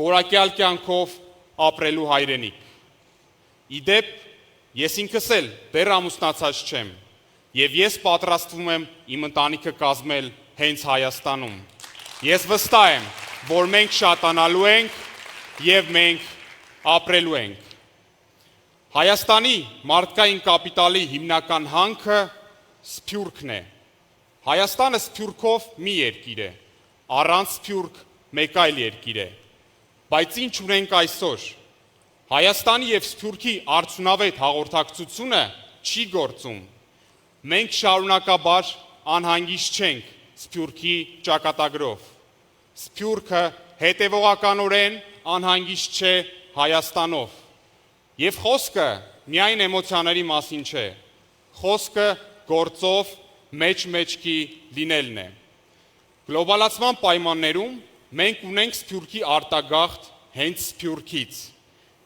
որակյալ կյանքով ապրելու հայրենիք։ Իդեպ, ես ինքս էլ դեռ ամուսնացած չեմ, եւ ես պատրաստվում եմ իմ ընտանիքը կազմել հենց Հայաստանում։ Ես վստահ եմ, որ մենք շատանալու ենք եւ մենք ապրելու ենք։ Հայաստանի մարդկային կապիտալի հիմնական հանքը սփյուռքն է։ Հայաստանը սփյուռքով մի երկիր է, առանց սփյուռք մեկ այլ երկիր է։ Բայց ինչ ունենք այսօր։ Հայաստանի եւ Սփյուռքի արդյունավետ հաղորդակցությունը չի գործում։ Մենք շարունակաբար անհանգիստ չենք Սփյուռքի ճակատագրով։ Սփյուռքը հետևողականորեն անհանգիստ չէ Հայաստանով։ Եվ խոսքը միայն էմոցիաների մասին չէ։ Խոսքը գործով մեջ-մեջքի լինելն է։ Գլոբալացման պայմաններում մենք ունենք Սփյուռքի արտագաղթ հենց Սփյուռքից,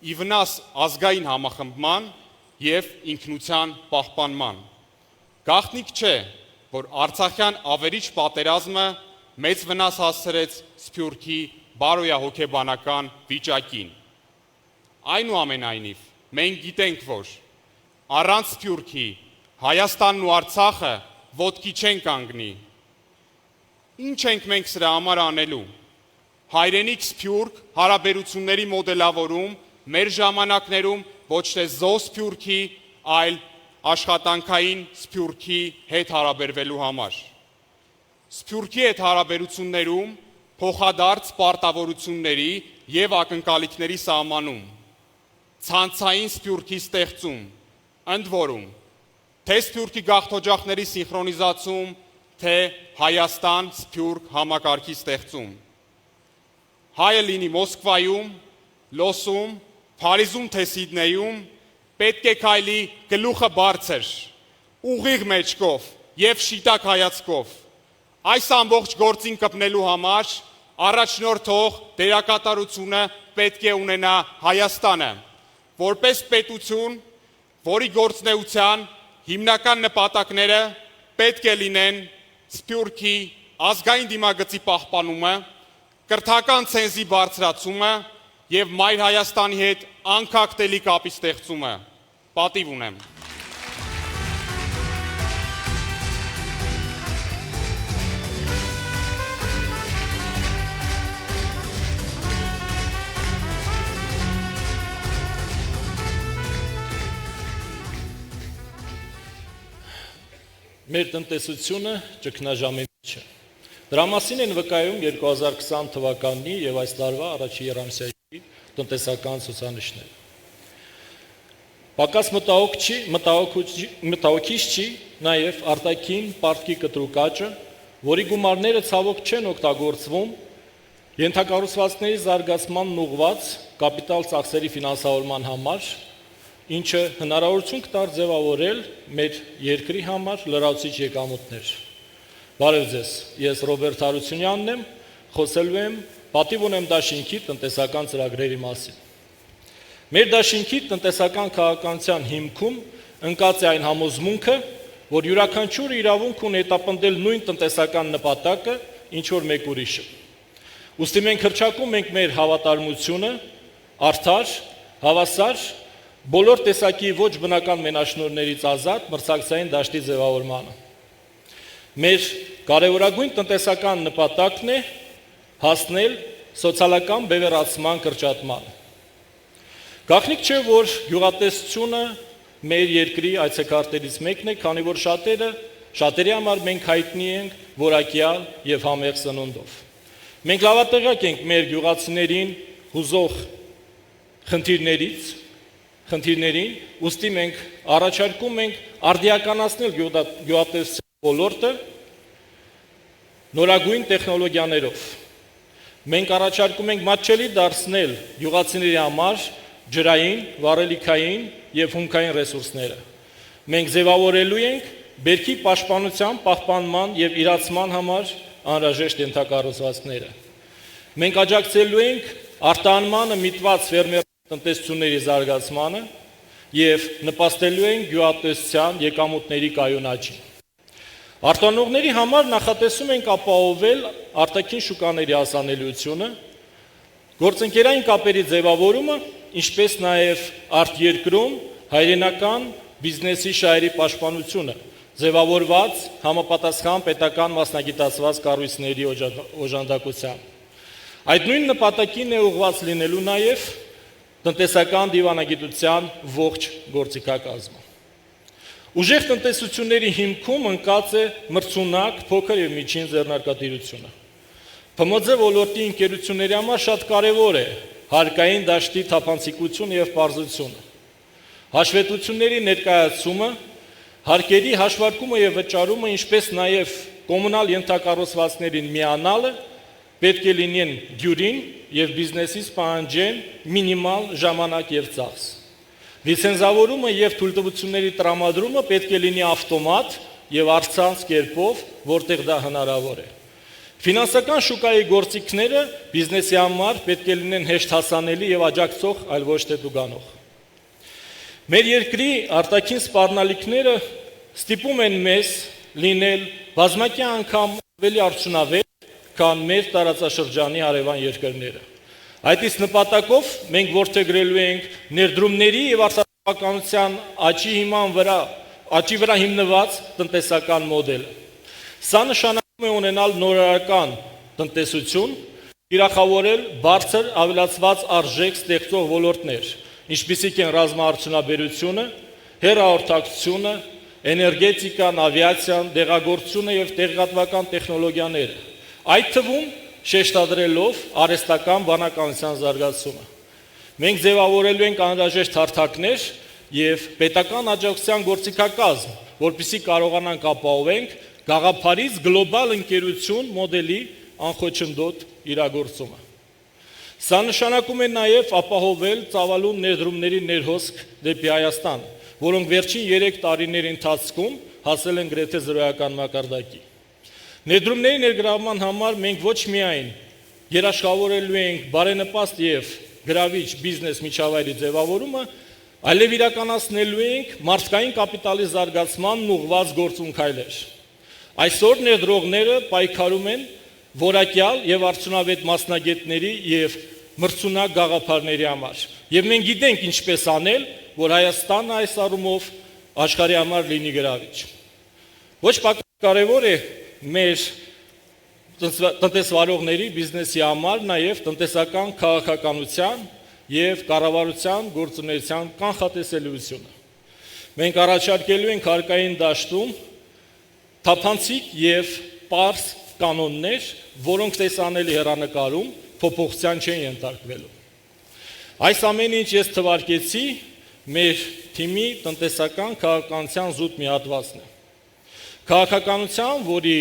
ի վնաս ազգային համախմբման եւ ինքնության պահպանման։ Գաղտնիք չէ, որ Արցախյան ավերիչ պատերազմը մեծ վնաս հասցրեց Սփյուռքի բարոյահոգեբանական վիճակին։ Այնուամենայնիվ, մենք գիտենք, որ առանց Սփյուռքի Հայաստանն ու Արցախը ոտքի չեն կանգնի։ Ինչ ենք մենք սրա համար անելու։ Հայրենիք Սփյուռք հարաբերությունների մոդելավորում մեր ժամանակներում ոչ թե զոհ Սփյուռքի, այլ աշխատանքային Սփյուռքի հետ հարաբերվելու համար։ Սփյուռքի հետ հարաբերություններում փոխադարձ պարտավորությունների եւ ակնկալիքների սահմանում, ցանցային Սփյուռքի ստեղծում, ընդ որում, թե Սփյուռքի գաղթօջախների սինխրոնիզացում, թե Հայաստան-Սփյուռք համակարգի ստեղծում։ Հայը լինի Մոսկվայում, Լոսում, Փարիզում թե Սիդնեյում, պետք է քայլի գլուխը բարձր, ուղիղ մեջքով եւ շիտակ հայացքով։ Այս ամբողջ գործին կպնելու համար առաջնորդող դերակատարությունը պետք է ունենա Հայաստանը, որպես պետություն, որի գործնեության հիմնական նպատակները պետք է լինեն Սփյուռքի ազգային դիմագծի պահպանումը, կրթական ցենզի բարձրացումը եւ Մայր Հայաստանի հետ անկախտելի կապի ստեղծումը։ Պատիվ ունեմ։ Մեր տնտեսությունը ճգնաժամի մեջ է։ Դրա մասին են վկայում 2020 թվականի եւ այս տարվա առաջին երամսյայի տնտեսական ցուցանիշները։ Պակաս մտահոգիչ չի նաեւ արտաքին պարտքի կտրուկ աճը, որի գումարները ցավոք չեն օգտագործվում ենթակառուցվածքների զարգացմանն ուղղված կապիտալ ծախսերի ֆինանսավորման համար, ինչը հնարավորություն կտար ձևավորել մեր երկրի համար լրացուցիչ եկամուտներ։ Բարև ձեզ, ես Ռոբերտ Հարությունյանն եմ, խոսելու եմ պատիվ ունեմ դաշինքի տնտեսական ծրագրերի մասին։ Մեր դաշինքի տնտեսական քաղաքականության հիմքում ընկած է այն համոզմունքը, որ յուրաքանչյուրը իրավունք ունի հետապնդել նույն տնտեսական նպատակը, ինչ որ մեկ ուրիշը։ Ուստի մենք հռչակում ենք մեր հավատարմությունը արդար, հավասար, բոլոր տեսակի ոչ բնական մենաշնորհներից ազատ մրցակցային դաշտի ձևավորմանը։ Մեր կարևորագույն տնտեսական նպատակն է հասնել սոցիալական բևեռացման կրճատման։ Գաղտնիք չէ, որ գյուղատնտեսությունը մեր երկրի այցեքարտերից մեկն է, քանի որ շատերի համար մենք հայտնի ենք որակյալ եւ համեղ սնունդով։ Մենք լավատեղյակ ենք մեր գյուղացիներին հուզող խնդիրներին, ուստի մենք առաջարկում ենք արդիականացնել գյուղատնտեսության ոլորտը նորագույն տեխնոլոգիաներով։ Մենք առաջարկում ենք մատչելի դարձնել գյուղացիների համար ջրային, վառելիքային եւ հումքային ռեսուրսները։ Մենք ձևավորելու ենք բերքի պաշտպանության, պահպանման եւ իրացման համար անհրաժեշտ ենթակառուցվածքները։ Մենք աջակցելու ենք արտահանմանը միտված ֆերմեր տնտեսությունների զարգացմանը եւ նպաստելու ենք գյուղատնտեսության եկամուտների կայուն աճին։ Արտոնողների համար նախատեսում ենք ապահովել արտաքին շուկաների հասանելիությունը, գործընկերային կապերի ձևավորումը, ինչպես նաև արտերկրում հայրենական բիզնեսի շահերի պաշտպանությունը, ձևավորված համապատասխան պետական մասնագիտացված կառույցների օժանդակությամբ։ Այդ նույն նպատակին է ուղղված լինելու նաև տնտեսական դիվանագիտության ողջ գործիքակազմը։ Ուժեղ տնտեսությունների հիմքում ընկած է մրցունակ, փոքր եւ միջին ձեռնարկատիրությունը։ ՓՄԶ ոլորտի ընկերությունների համար շատ կարևոր է հարկային դաշտի թափանցիկությունը եւ պարզությունը։ Հաշվետվությունների ներկայացումը, հարկերի հաշվարկումը եւ վճարումը, ինչպես նաեւ կոմունալ ենթակառուցվածքներին միանալը պետք է լինեն գյուրին եւ բիզնեսից պահանջեն մինիմալ ժամանակ եւ ծախս։ Լիցենզավորումը եւ թույլտվությունների տրամադրումը պետք է լինի ավտոմատ եւ առցանց կերպով, որտեղ դա հնարավոր է։ Ֆինանսական շուկայի գործիքները բիզնեսի համար պետք է լինեն հեշտ հասանելի եւ աջակցող, այլ ոչ թե դուգանող։ Մեր երկրի արտաքին սպառնալիքները ստիպում են մեզ լինել բազմակի անգամ ավելի արդյունավետ, քան մեր տարածաշրջանի հարևան երկրները։ Այդ իսկ նպատակով մենք որդեգրելու ենք ներդրումների եւ արտադրականության աճի վրա հիմնված տնտեսական մոդելը։ Սա նշանակում է ունենալ նորարարական տնտեսություն, իրախավորել բարձր ավելացված արժեք ստեղծող ոլորտներ, ինչպիսիք են ռազմաարդյունաբերությունը, հեռահաղորդակցությունը, էներգետիկան, ավիացիան, դեղագործությունը եւ տեղեկատվական տեխնոլոգիաները։ Այդ թվում շեշտադրելով արհեստական բանականության զարգացումը։ Մենք ձևավորելու ենք անհրաժեշտ հարթակներ եւ պետական աջակցության գործիքակազմ, որպեսզի կարողանանք ապահովենք գաղափարից գլոբալ ընկերություն մոդելի անխոչնդոտ իրագործումը։ Սա նշանակում է նաեւ ապահովել ծավալուն ներդրումների ներհոսք դեպի Հայաստան, որոնք վերջին 3 տարիների ընթացքում հասել են գրեթե զրոյական մակարդակի։ Ներդրումների ներգրավման համար մենք ոչ միայն երաշխավորելու ենք բարենպաստ եւ գրավիչ բիզնես միջավայրի ձևավորումը, այլև իրականացնելու ենք մարդկային կապիտալի զարգացմանն ուղղված գործունքայլեր։ Այսօր ներդրողները պայքարում են որակյալ եւ արդյունավետ մասնագետների եւ մրցունակ գաղափարների համար։ Եվ մենք գիտենք ինչպես անել, որ Հայաստանը այս առումով աշխարհի համար լինի գրավիչ։ Ոչ պակաս կարևոր է մեր տնտեսվարողների բիզնեսի համար նաև տնտեսական քաղաքականության եւ կառավարության գործունեության կանխատեսելիությունը։ Մենք առաջարկելու ենք հարկային դաշտում թափանցիկ եւ պարզ կանոններ, որոնք տեսանելի հեռանկարում փոփոխության չեն ենթարկվելու։ Այս ամենը ինչ ես թվարկեցի մեր թիմի տնտեսական քաղաքականության զուտ մի հատվածն է։ Քաղաքականության, որի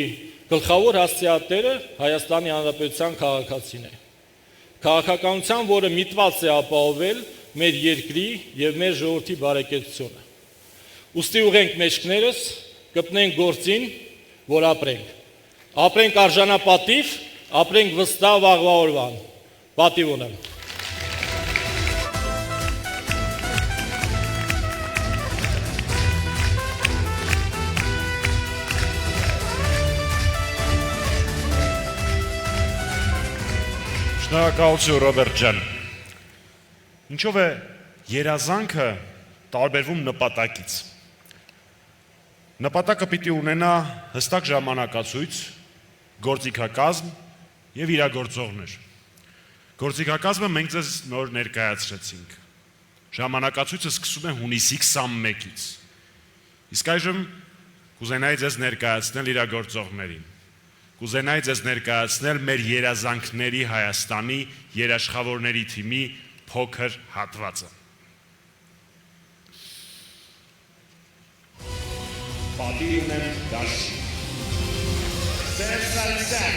գլխավոր հասցեատերը Հայաստանի Հանրապետության քաղաքացին է։ Քաղաքականության, որը միտված է ապահովել մեր երկրի եւ մեր ժողովրդի բարեկեցությունը։ Ուստի ուղենք մեջքներս, կպնենք գործին, որ ապրենք։ Ապրենք արժանապատիվ, ապրենք վստահ վաղվա օրվան։ Պատիվ ունեմ։ Շնորհակալություն Ռոբերտ ջան։ Ինչով է երազանքը տարբերվում նպատակից։ Նպատակը պիտի ունենա հստակ ժամանակացույց, գործիքակազմ եւ իրագործողներ։ Գործիքակազմը մենք ձեզ նոր ներկայացրեցինք։ Ժամանակացույցը սկսում է հունիսի 21-ից։ Իսկ այժմ կուզենայի ձեզ ներկայացնել իրագործողներին։ Կուզենայի ձեզ ներկայացնել մեր երազանքների Հայաստանի երաշխավորների թիմի փոքր հատվածը։ Պատիվ ունեմ դաշտի։ Սերժ Սարգսյան,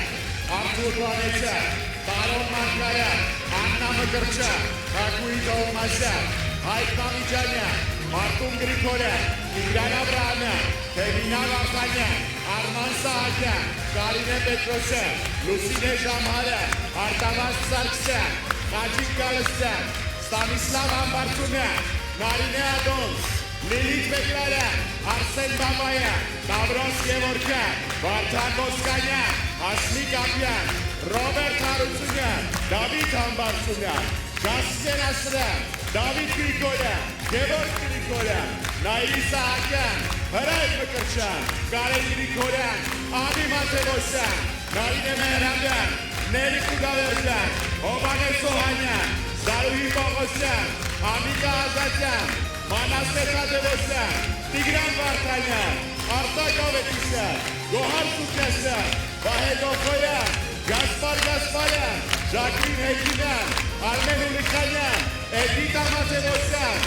Արթուր Վանեցյան, Տարոն Մարկարյան, Աննա Մկրտչյան, Հակուի Տովմասյան, Հայկ Մամիջանյան, Մարտուն Գրիգորյան, Տիգրան Աբրահամյան, Թևինա Վարդանյան, Արման Սահակյան, Կարինե Պետրոսյան, Լուսինե Ժամհարյան, Արտավազդ Սարգսյան, Խաչիկ Գալստյան, Ստանիսլավ Համբարձումյան, Նարինե Ադոնց, Լիլիթ Բեկլարյան, Արսեն Բաբայան, Նավրոս Գևորգյան, Վարդան Ոսկանյան, Հասմիկ Ապյան, Ռոբերտ Հարությունյան, Դավիթ Համբարձումյան, Ժասկեն Ասրյան, Դավիթ Գրիգորյան, Գևորգ Գրիգորյան, Նայիրի Սահակյան, Հրայր Մկրտչյան, Կարեն Գրիգորյան, Անի Մաթևոսյան, Նարինե Մեհրամյան, Նելիք Ուդավերդյան, Հովհաննես Օհանյան, Զարուհի Պողոսյան, Ամիկա Ազատյան, Մանասե Թադևոսյան, Տիգրան Վարդանյան, Արտակ Ավետիսյան, Գոհար Սուքեսյան, Վահե Գոֆոյան, Գասպար Գասպարյան, Ժակին Հեքիմյան, Արմեն Ուլիքանյան, Էդիթ Ամաթևոսյան,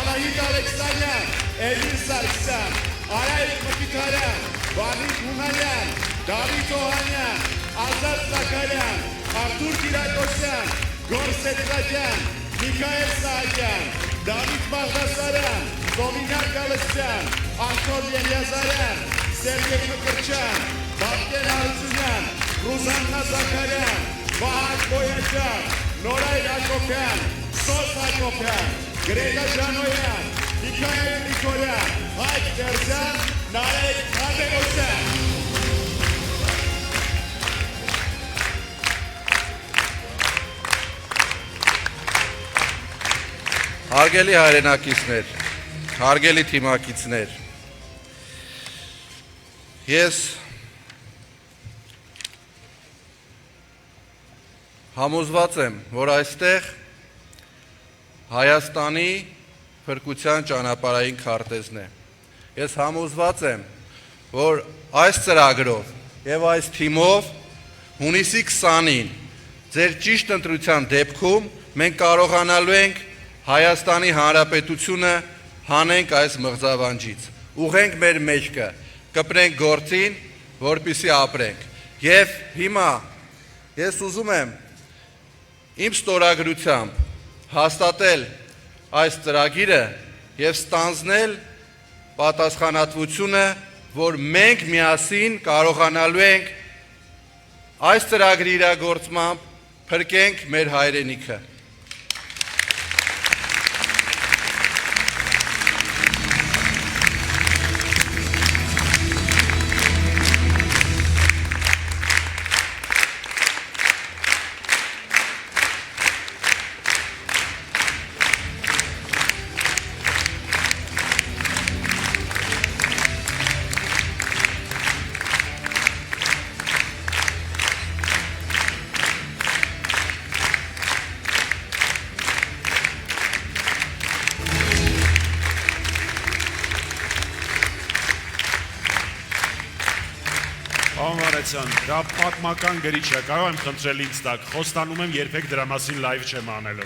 Անահիտ Ալեքսանյան, Էլին Սարգսյան, Արայիկ Մկիթարյան, Վանիկ Հունանյան, Դավիթ Օհանյան, Ազատ Զաքարյան, Արտուր Կիրակոսյան, Գոր Սեդրակյան, Միքայել Սահակյան, Դավիթ Բաղդասարյան, Սովինար Գալստյան, Անտոն Ելիազարյան, Սերգեյ Մկրտչյան, Բաբկեն Հարությունյան, Ռուզաննա Զաքարյան, Վահակ Բոյաջյան, Նորայր Հակոբյան, Սոս Հակոբյան, Գրեգա Ժանոյան, Միքայել Նիկոլյան, Հայկ Դերձյան, Նարեկ Հադերոսյան։ Հարգելի հայրենակիցներ, հարգելի թիմակիցներ, ես համոզված եմ, որ այստեղ Հայաստանի փրկության ճանապարհային քարտեզն է։ Ես համոզված եմ, որ այս ծրագրով եւ այս թիմով հունիսի 20-ին ձեր ճիշտ ընտրության դեպքում մենք կարողանալու ենք Հայաստանի Հանրապետությունը հանենք այս մղձավանջից, ուղենք մեր մեջքը, կպրենք գործին, որպեսզի ապրենք։ Եվ հիմա ես ուզում եմ իմ ստորագրությամբ հաստատել այս ծրագիրը եւ ստանձնել պատասխանատվությունը, որ մենք միասին կարողանալու ենք այս ծրագրի իրագործմամբ փրկենք մեր հայրենիքը։ Դա պատմական գրիչ է, կարող եմ խնդրել ինձ տակ, խոստանում եմ երբեք դրա մասին լայվ չեմ անելու։